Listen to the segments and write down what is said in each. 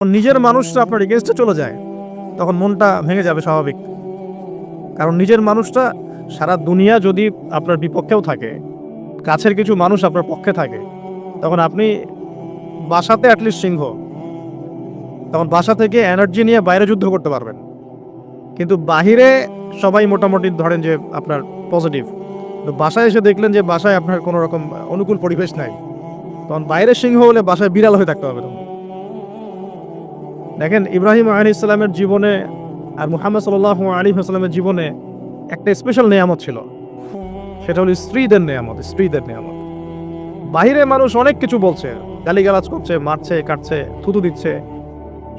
নিজের মানুষটা আপনার এগেনস্টে চলে যায়, তখন মনটা ভেঙে যাবে স্বাভাবিক। কারণ নিজের মানুষটা সারা দুনিয়া যদি আপনার বিপক্ষেও থাকে, কাছের কিছু মানুষ আপনার পক্ষে থাকে, তখন আপনি বাসাতে অ্যাটলিস্ট সিংহ, তখন বাসা থেকে এনার্জি নিয়ে বাইরে যুদ্ধ করতে পারবেন। কিন্তু বাহিরে সবাই মোটামুটি ধরেন যে আপনার পজিটিভ, তো বাসায় এসে দেখলেন যে বাসায় আপনার কোনো রকম অনুকূল পরিবেশ নাই, তখন বাইরের সিংহ হলে বাসায় বিড়াল হয়ে থাকতে হবে। তখন দেখেন ইব্রাহিম আলাইহিস সালামের জীবনে আর মুহাম্মদ সাল্লাল্লাহু আলাইহি ওয়াসাল্লামের জীবনে একটা স্পেশাল নেয়ামত ছিল, সেটা হলো স্ত্রীদের নেয়ামত। স্ত্রীদের নেয়ামত বাহিরে মানুষ অনেক কিছু বলছে, গালিগালাজ করছে, মারছে, কাটছে, থুতু দিচ্ছে,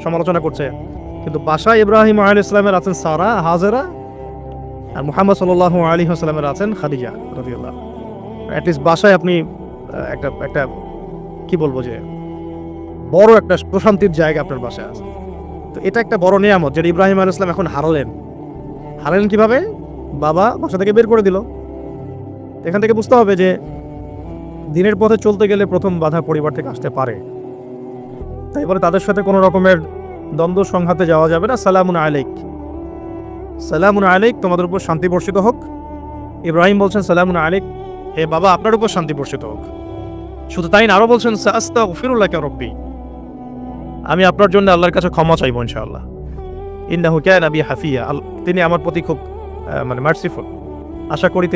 সমালোচনা করছে, কিন্তু বাসায় ইব্রাহিম আলাইহিস সালামের আছেন সারা, হাজেরা, আর মুহাম্মদ সাল্লাল্লাহু আলাইহি ওয়াসাল্লামের আছেন খাদিজা রাদিয়াল্লাহু। অ্যাটলিস্ট বাসায় আপনি একটা একটা কি বলবো যে বড় একটা প্রশান্তির জায়গা আপনার বাসায় আছে। তো এটা একটা বড় নিয়ামত যেটা ইব্রাহিম আলাইহিস সালাম এখন হারালেন কিভাবে? বাবা বাসা থেকে বের করে দিল। এখান থেকে বুঝতে হবে যে দিনের পথে চলতে গেলে প্রথম বাধা পরিবার থেকে আসতে পারে, তাই বলে তাদের সাথে কোনো রকমের দ্বন্দ্ব সংঘাতে যাওয়া যাবে না। সালামুন আলাইক, সালামুন আলাইক, তোমাদের উপর শান্তি বর্ষিত হোক। ইব্রাহিম বলছেন সালামুন আলাইক, হে বাবা আপনার উপর শান্তি বর্ষিত হোক। শুধু তাই না, আরো বলছেন আস্তাগফিরুল্লাহ রাব্বি, আমি আপনার জন্য আল্লাহর কাছে ক্ষমা চাইবো ইনশাআল্লাহ। ইন্নাহু কানা বি হাফিয়া, তিনি আমার প্রতি খুব মার্সিফুল, আশা করি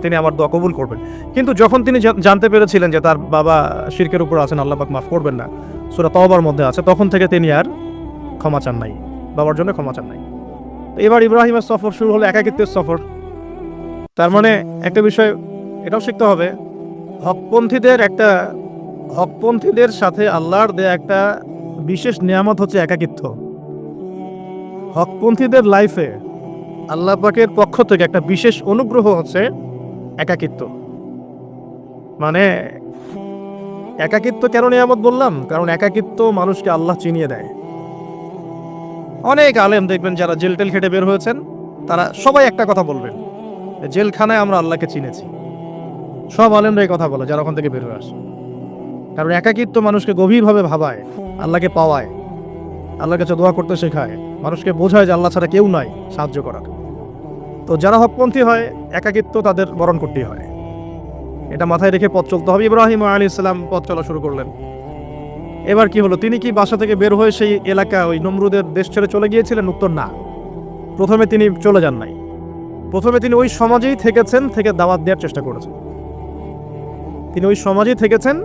তিনি আমার দোয়া কবুল করবেন। কিন্তু যখন তিনি জানতে পেরেছিলেন যে তার বাবা শিরকের উপর আছেন, আল্লাহ পাক মাফ করবেন না, সূরা তাওবার মধ্যে আছে, তখন থেকে তিনি আর ক্ষমা চান নাই, বাবার জন্য ক্ষমা চান নাই। এবার ইব্রাহিমের সফর শুরু হলো একাকিত্বের সফর। তার মানে একটা বিষয় এটাও শিখতে হবে, হকপন্থীদের সাথে আল্লাহর দেয়া একটা বিশেষ নিয়ামত হচ্ছে একাকিত্ব। হকপন্থীদের লাইফে আল্লাহ পাকের পক্ষ থেকে একটা বিশেষ অনুগ্রহ হচ্ছে একাকিত্ব। মানে একাকিত্ব কেন নিয়ামত বললাম? কারণ একাকিত্ব মানুষকে আল্লাহ চিনিয়ে দেয়। অনেক আলেম দেখবেন যারা জেল টেল খেটে বের হয়েছেন, তারা সবাই একটা কথা বলবেন, জেলখানায় আমরা আল্লাহকে চিনেছি। সব আলেমরা এই কথা বলে যারা ওখান থেকে বের হয়ে আসে। কারণ একাকিত্ব মানুষকে গভীরভাবে ভাবায়, আল্লাহকে পাওয়ায়, আল্লাহর কাছে দোয়া করতে শেখায়, মানুষকে বোঝায় যে আল্লাহ ছাড়া কেউ নাই সাহায্য করার। তো যারা হকপন্থী হয়, একাকিত্ব তাদের বরণ করতেই হয়। এটা মাথায় রেখে পথ চলতে হবে। ইব্রাহিম আলাইহিস সালাম পথ চলা শুরু করলেন। এবার কি হলো? তিনি কি বাসা থেকে বের হয়ে সেই এলাকা, ওই নমরুদের দেশ ছেড়ে চলে গিয়েছিলেন? উত্তর না। প্রথমে তিনি চলে যান নাই, প্রথমে তিনি ওই সমাজেই থেকেছেন, থেকে দাওয়াত দেওয়ার চেষ্টা করেছেন। তিনি ওই সমাজেই থেকেছেন,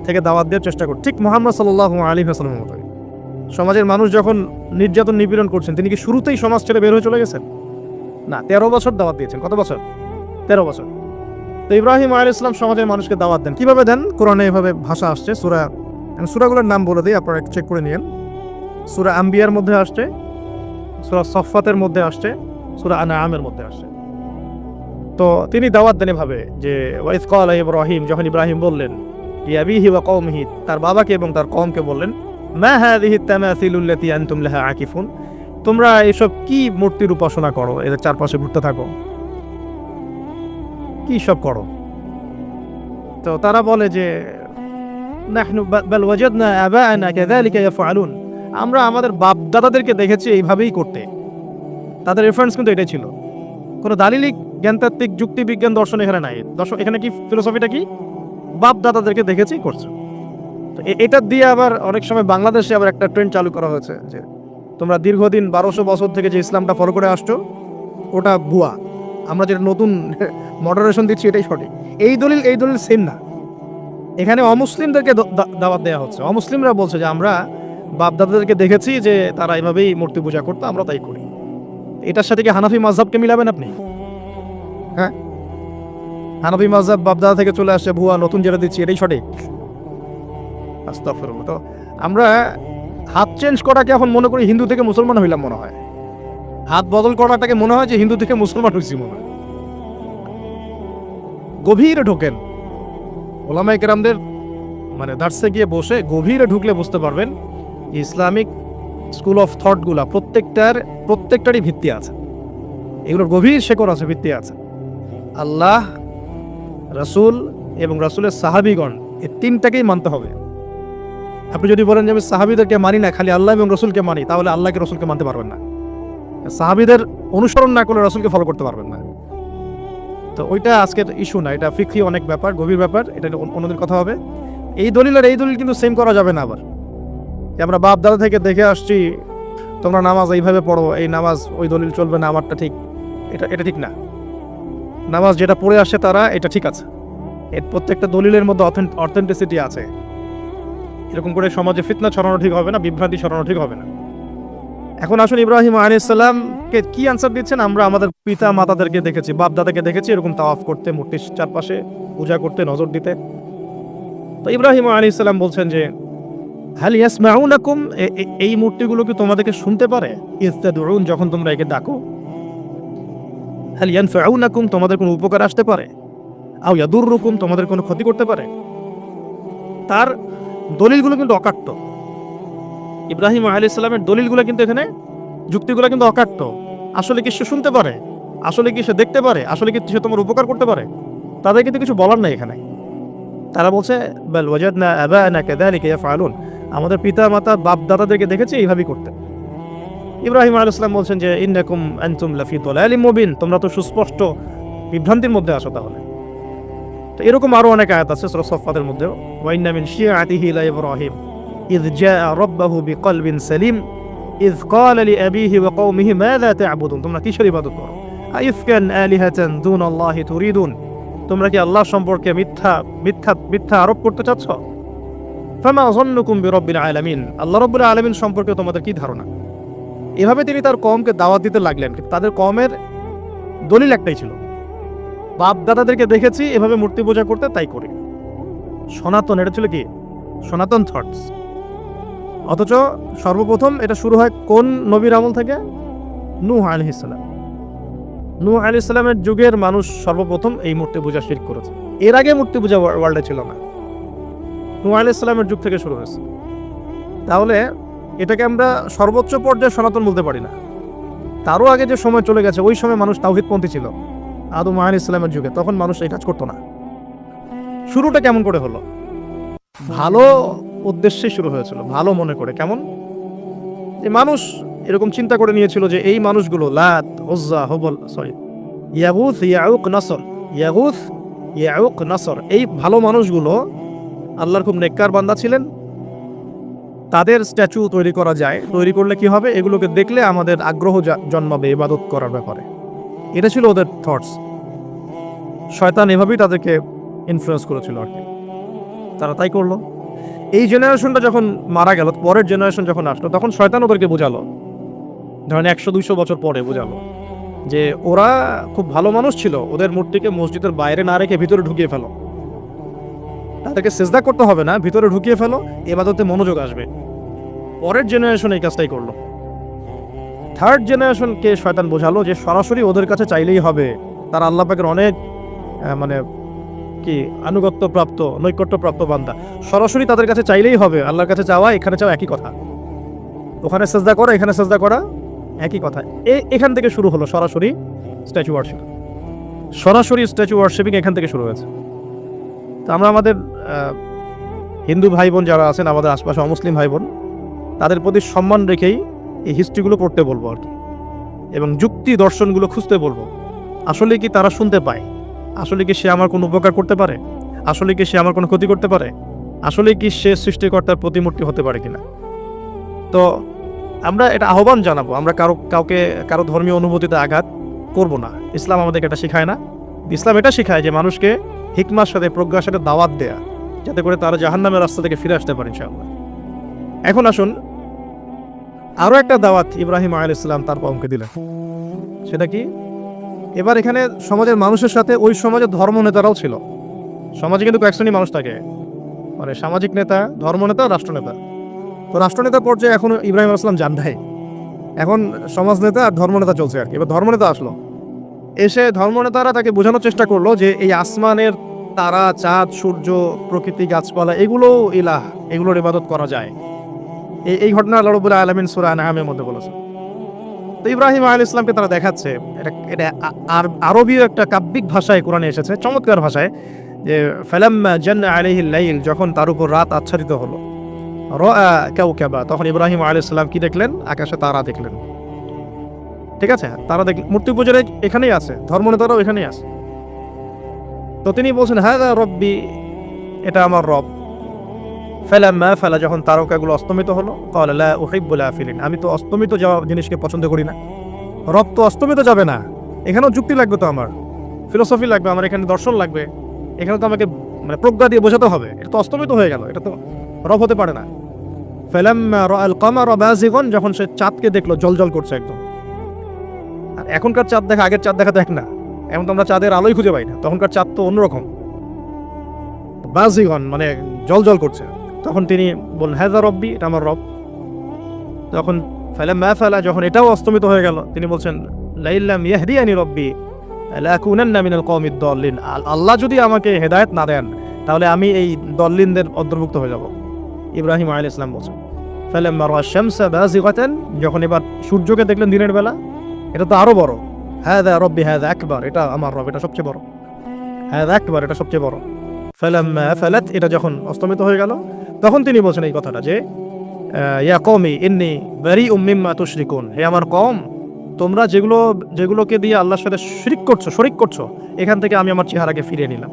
থেকে দাওয়াত দেওয়ার চেষ্টা করছেন, ঠিক মুহাম্মদ সাল্লাল্লাহু আলাইহি ওয়াসাল্লামের মতো। সমাজের মানুষ যখন নির্যাতন নিপীড়ন করছেন, তিনি কি শুরুতেই সমাজ ছেড়ে বের হয়ে চলে গেছেন? না, 13 বছর দাওয়াত দিয়েছেন। কত বছর? 13 বছর। তো ইব্রাহিম আলাইহিস সালাম সমাজের মানুষকে দাওয়াত দেন। কিভাবে দেন? কোরআনে এভাবে ভাষা আসছে। সূরাগুলোর নাম বলে দিই, আপনারা চেক করে নিয়েন। সূরা আম্বিয়ার মধ্যে আসছে, সূরা সফফাতের মধ্যে আসছে, সূরা আনআমের মধ্যে আসছে। তো তিনি দাওয়াত দেন এভাবে যে ওয়াইজ ক্বালা ইব্রাহিম, যখন ইব্রাহিম বললেন লিআবিহি ওয়া কওমিহি, তার বাবাকে এবং তার কওমকে বললেন, মা হাযিহি তামাসিলুল্লাতী আনতুম লাহা আকিফুন, তোমরা এসব কি মূর্তির উপাসনা করো, এদের চারপাশে ঘুরতে থাকো, কি সব করো? তো তারা বলে যে নাহনু বাল ওয়াজাদনা আবাআনা কাযালিকা ইয়াফআলুন, আমরা আমাদের বাপ দাদাদেরকে দেখেছি এইভাবেই করতে। তাদের রেফারেন্স কিন্তু এটাই ছিল। কোনো দালিলিক জ্ঞানতাত্ত্বিক যুক্তি বিজ্ঞান দর্শন এখানে নাই। দর্শন এখানে কি ফিলোসফিটা কি? বাপ দাদাদেরকে দেখেছি করছে। তো এটা দিয়ে আবার অনেক সময় বাংলাদেশে আবার একটা ট্রেন্ড চালু করা হয়েছে যে তোমরা দীর্ঘদিন 1200 বছর থেকে যে ইসলামটা ফলো করে আসছো ওটা ভুয়া, আমরা যেটা নতুন মডারেশন দিচ্ছি এটাই সঠিক। এই দলিল সেম না। এখানে অমুসলিমদেরকে দাওয়াত দেওয়া হচ্ছে। অমুসলিমরা বলছে যে আমরা বাপ দাদাদেরকে দেখেছি যে তারা এভাবেই মূর্তি পূজা করতো, আমরা তাই করি। এটার সাথে কি হানাফি মাযহাবকে মিলাবেন আপনি? হ্যাঁ, হানাফি মাযহাব বাপ দাদা থেকে চলে আসছে, ভুয়া, নতুন যেটা দিচ্ছি এটাই সঠিক। আস্তাগফিরুল্লাহ। তো আমরা হাত চেঞ্জ করাকে এখন মনে করি হিন্দু থেকে মুসলমান হইলাম মনে হয়। হাত বদল করাটাকে মনে হয় যে হিন্দু থেকে মুসলমান হয়েছি মনে হয়। গভীরে ঢোকেন, ওলামায়ে কেরামদের দার্সে গিয়ে বসে গভীরে ঢুকলে বুঝতে পারবেন ইসলামিক স্কুল অফ থটগুলা প্রত্যেকটারই ভিত্তি আছে। এগুলোর গভীর শেকড় আছে, ভিত্তি আছে। আল্লাহ, রাসূল এবং রাসূলের সাহাবীগণ, এই তিনটাকেই মানতে হবে। আপনি যদি বলেন যে আমি সাহাবীদেরকে মানি না, খালি আল্লাহ এবং রসুলকে মানি, তাহলে আল্লাহকে রসুলকে মানতে পারবেন না। সাহাবীদের অনুসরণ না করলে রসুলকে ফলো করতে পারবেন না। তো ওইটা আজকের ইস্যু না, এটা ফিকহি অনেক ব্যাপার, গভীর ব্যাপার, এটা অন্যদের কথা হবে। এই দলিল আর এই দলিল কিন্তু সেম করা যাবে না। আবার যে আমরা বাপ দাদা থেকে দেখে আসছি তোমরা নামাজ এইভাবে পড়ো, এই নামাজ ওই দলিল চলবে না, আমারটা ঠিক, এটা ঠিক না। নামাজ যেটা পড়ে আসে তারা এটা ঠিক আছে, এর প্রত্যেকটা দলিলের মধ্যে অথেন্টিসিটি আছে। এরকম করে সমাজে ফিতনা ছড়ানো ঠিক হবে না, বিভ্রান্তি ছড়ানো ঠিক হবে না। এখন আসুন ইব্রাহিম আলাইহিস সালামকে কি আনসার দিচ্ছেন? আমরা আমাদের পিতা মাতাদেরকে দেখেছি, বাপ দাদাকে দেখেছি এরকম তাওয়াফ করতে, মূর্তির চারপাশে পূজা করতে, নজর দিতে। তো ইব্রাহিম আলাইহিস সালাম বলছেন যে হাল ইয়াসমাউনাকুম, এই মূর্তিগুলো কি তোমাদেরকে শুনতে পারে? ইস্তাদউন, যখন তোমরা একে ডাকো। হাল ইয়ানফাউনাকুম, তোমাদের কোনো উপকার আসতে পারে? আও ইয়াদুররুকুম, তোমাদের কোনো ক্ষতি করতে পারে? তার দলিলগুলো কিন্তু অকাট্য। ইব্রাহিম আলাইহিস সালামের দলিলগুলো কিন্তু এখানে, যুক্তিগুলো কিন্তু অকাট্য। আসলে কি সে শুনতে পারে? আসলে কি সে দেখতে পারে? আসলে কি সে তোমার উপকার করতে পারে? তাদের কিন্তু কিছু বলার নাই এখানে। তারা বলছে বাল ওয়াজাদনা আবানা কাযালিকা ইয়াফআলুন, আমাদের পিতা মাতা বাপ দাদাদেরকে দেখেছি এইভাবেই করতে। ইব্রাহিম আলাইহিস সালাম বলছেন যে ইন্নাকুম আনতুম লাফি দালালিম মুবিন, তোমরা তো সুস্পষ্ট বিভ্রান্তির মধ্যে আছো তাহলে। তো এরকম আরো অনেক আয়াত আছে সূরা সাফফাতের মধ্যে, ওয়া ইন্না মিন শিয়াতিহি লা ইব্রাহিম ইয জাআ রাব্বাহু বিকলবিন সালিম ইয ক্বালা লিআবিহি ওয়া কওমিহি মাযা তা'বুদুন, তোমরা কিসের ইবাদত করো? আইফকান আলিহাতান দুনাল্লাহি তুরিদুন, তোমরা কি আল্লাহ সম্পর্কে মিথ্যা আরোপ করতে চাচ্ছ? ফামা যান্নুকুম বিরাব্বিল আলামিন, আল্লাহ রাব্বুল আলামিন সম্পর্কে তোমাদের কি ধারণা? এভাবে তিনি তার কওমকে দাওয়াত দিতে লাগলেন। তাদের কওমের দলিল একটাই ছিল, বাপ দাদাদেরকে দেখেছি এভাবে মূর্তি পূজা করতে, তাই করি। সনাতন, এটা ছিল কি সনাতন থটস। অথচ সর্বপ্রথম এটা শুরু হয় কোন নবীর আমল থেকে? নূহ আলাইহিস সালাম। নূহ আলাইহিস সালামের যুগের মানুষ সর্বপ্রথম এই মূর্তি পূজা শিরক করেছে। এর আগে মূর্তি পূজা ওয়ার্ল্ডে ছিল না, নূহ আলাইহিস সালামের যুগ থেকে শুরু হয়েছে। তাহলে এটাকে আমরা সর্বোচ্চ পর্যায়ে সনাতন বলতে পারি না। তারও আগে যে সময় চলে গেছে, ওই সময় মানুষ তাওহীদপন্থী ছিল। আদম আলাইহিস সালামের যুগে তখন মানুষ এই কাজ করতো না। শুরুটা কেমন করে হলো? ভালো উদ্দেশ্যে শুরু হয়েছিল, ভালো মনে করে। কেমন? যে মানুষ এরকম চিন্তা করে নিয়েছিল যে এই মানুষগুলো লাত, উজ্জা, হুবল, ইয়াগুথ, ইয়াউক, নাসর, ইয়াগুথ, ইয়াউক, নাসর, এই ভালো মানুষগুলো আল্লাহর খুব নেককার বান্দা ছিলেন। তাদের স্ট্যাচু তৈরি করা যায়, তৈরি করলে কি হবে? এগুলোকে দেখলে আমাদের আগ্রহ জন্মাবে ইবাদত করার ব্যাপারে। এটা ছিল ওদের থটস। শয়তান এভাবেই তাদেরকে ইনফ্লুয়েন্স করেছিল আর কি। তারা তাই করলো। এই জেনারেশনটা যখন মারা গেল, পরের জেনারেশন যখন আসলো, তখন শয়তান ওদেরকে বোঝালো, ধরেন 100-200 বছর পরে বোঝালো যে ওরা খুব ভালো মানুষ ছিল, ওদের মূর্তিকে মসজিদের বাইরে না রেখে ভিতরে ঢুকিয়ে ফেলো, তাদেরকে সেজদা করতে হবে না, ভিতরে ঢুকিয়ে ফেলো, ইবাদতে মনোযোগ আসবে। পরের জেনারেশন এই কাজটাই করলো। থার্ড জেনারেশনকে শয়তান বোঝালো যে সরাসরি ওদের কাছে চাইলেই হবে, তারা আল্লাহ পাকের অনেক মানে কি আনুগত্য প্রাপ্ত, নৈকট্য প্রাপ্ত বান্দা, সরাসরি তাদের কাছে চাইলেই হবে। আল্লাহর কাছে চাওয়া, এখানে চাওয়া একই কথা, ওখানে সেজদা করা, এখানে সেজদা করা একই কথা। এখান থেকে শুরু হলো সরাসরি স্ট্যাচু ওয়ার্শিপ। সরাসরি স্ট্যাচু ওয়ার্শিপিং এখান থেকে শুরু হয়েছে। তো আমরা আমাদের হিন্দু ভাই বোন যারা আছেন, আমাদের আশপাশে অমুসলিম ভাই বোন, তাদের প্রতি সম্মান রেখেই এই হিস্ট্রিগুলো পড়তে বলবো আর কি, এবং যুক্তি দর্শনগুলো খুঁজতে বলবো। আসলে কি তারা শুনতে পায়? আসলে কি সে আমার কোনো উপকার করতে পারে? আসলে কি সে আমার কোনো ক্ষতি করতে পারে? আসলে কি সে সৃষ্টিকর্তার প্রতিমূর্তি হতে পারে কিনা? তো আমরা এটা আহ্বান জানাবো, আমরা কারো ধর্মীয় অনুভূতিতে আঘাত করব না। ইসলাম আমাদেরকে এটা শেখায় না। ইসলাম এটা শেখায় যে মানুষকে হিকমার সাথে, প্রজ্ঞার সাথে দাওয়াত দেয়া, যাতে করে তারা জাহান্নামের রাস্তা থেকে ফিরে আসতে পারে ইনশাআল্লাহ। এখন আসুন আরও একটা দাওয়াত ইব্রাহিম আলাইহিস সালাম তার কওমকে দিলেন। সেটা কি? এবার এখানে সমাজের মানুষের সাথে ওই সমাজের ধর্ম নেতারাও ছিল। সমাজে কিন্তু কয়েক শ্রেণী মানুষ থাকে, মানে সামাজিক নেতা, ধর্মনেতা, রাষ্ট্রনেতা। তো রাষ্ট্রনেতা পর্যায়ে এখন ইব্রাহিম আলাইহিস সালাম যান নাই, এখন সমাজ নেতা আর ধর্মনেতা চলছে আর কি। এবার ধর্মনেতা আসলো, এসে ধর্মনেতারা তাকে বোঝানোর চেষ্টা করলো যে এই আসমানের তারা, চাঁদ, সূর্য, প্রকৃতি, গাছপালা, এগুলো ইলাহ, এগুলোর ইবাদত করা যায়। এই ঘটনা আল্লাহ রাব্বুল আলামিন সূরা আনআমের মধ্যে বলেছে। তো ইব্রাহিম আলাইহিস সালামকে তারা দেখাচ্ছে, এটা আরবীয় একটা কাব্যিক ভাষায় কোরআনে এসেছে, চমৎকার ভাষায়, যে ফালাম্মা জান্না আলাইহিল লাইল, যখন তার উপর রাত আচ্ছাদিত হলো, রাআ কাওকাবা, তখন ইব্রাহিম আলাইহিস সালাম কি দেখলেন? আকাশে তারা দেখলেন। ঠিক আছে, তারা দেখলেন। মূর্তি পূজার এখানেই আছে, ধর্মনেতারাও এখানেই আছে। তো তিনি বলছেন হাযা রব্বি, এটা আমার রব। ফালাম্মা ফালা, যখন তারকাগুলো অস্তমিত হলো, ক্বালা লা উহিব্বুল আফিলিন, আমি তো অস্তমিত যাওয়া জিনিসকে পছন্দ করি না। রব তো অস্তমিত যাবে না, এখানেও যুক্তি লাগবে, তো আমার ফিলোসফি লাগবে, আমার এখানে দর্শন লাগবে, এখানে তো আমাকে মানে প্রজ্ঞা দিয়ে বোঝাতে হবে। এটা তো অস্তমিত হয়ে গেল, এটা তো রব হতে পারে না। ফালাম্মা রাআল কামারা বাযিগান, যখন সে চাঁদকে দেখলো জ্বলজ্বল করছে একদম। আর এখনকার চাঁদ দেখা আগের চাঁদ দেখা দেখ না, এখন তো আমরা চাঁদের আলোই খুঁজে পাই না, তখনকার চাঁদ তো অন্যরকম। বাযিগান মানে জ্বলজ্বল করছে। তখন তিনি বললেন হাযা রব্বি, এটা আমার রব। তখন ফালাম্মা ফালা, যখন এটাও অস্তমিত হয়ে গেল, তিনি বলছেন লাইল্লাম ইয়াহদিয়ানি রব্বি লাকুনান্না মিনাল কওমিদ দাল্লিন, আল্লাহ যদি আমাকে হেদায়েত না দেন তাহলে আমি এই দল্লিনদের অন্তর্ভুক্ত হয়ে যাব। ইব্রাহিম আলাইহিস সালাম বলছেন ফালাম্মা রাআ শামসা বাযিগাতান, যখন এবার সূর্যকে দেখলেন দিনের বেলা, এটা তো আরো বড়। হাযা রব্বি হাযা আকবার, এটা আমার রব, এটা সবচেয়ে বড়। হাযা আকবার, এটা সবচেয়ে বড়। ফালাম্মা ফালাত, এটা যখন অস্তমিত হয়ে গেল, তখন তিনি বলছেন এই কথাটা যে ইয়া কওমি ইন্নী বারিউম মিম্মা তুশরিকুন, হে আমার কওম, তোমরা যেগুলোকে দিয়ে আল্লাহর সাথে শরীক করছো, এখান থেকে আমি আমার চেহারাকে ফিরিয়ে নিলাম।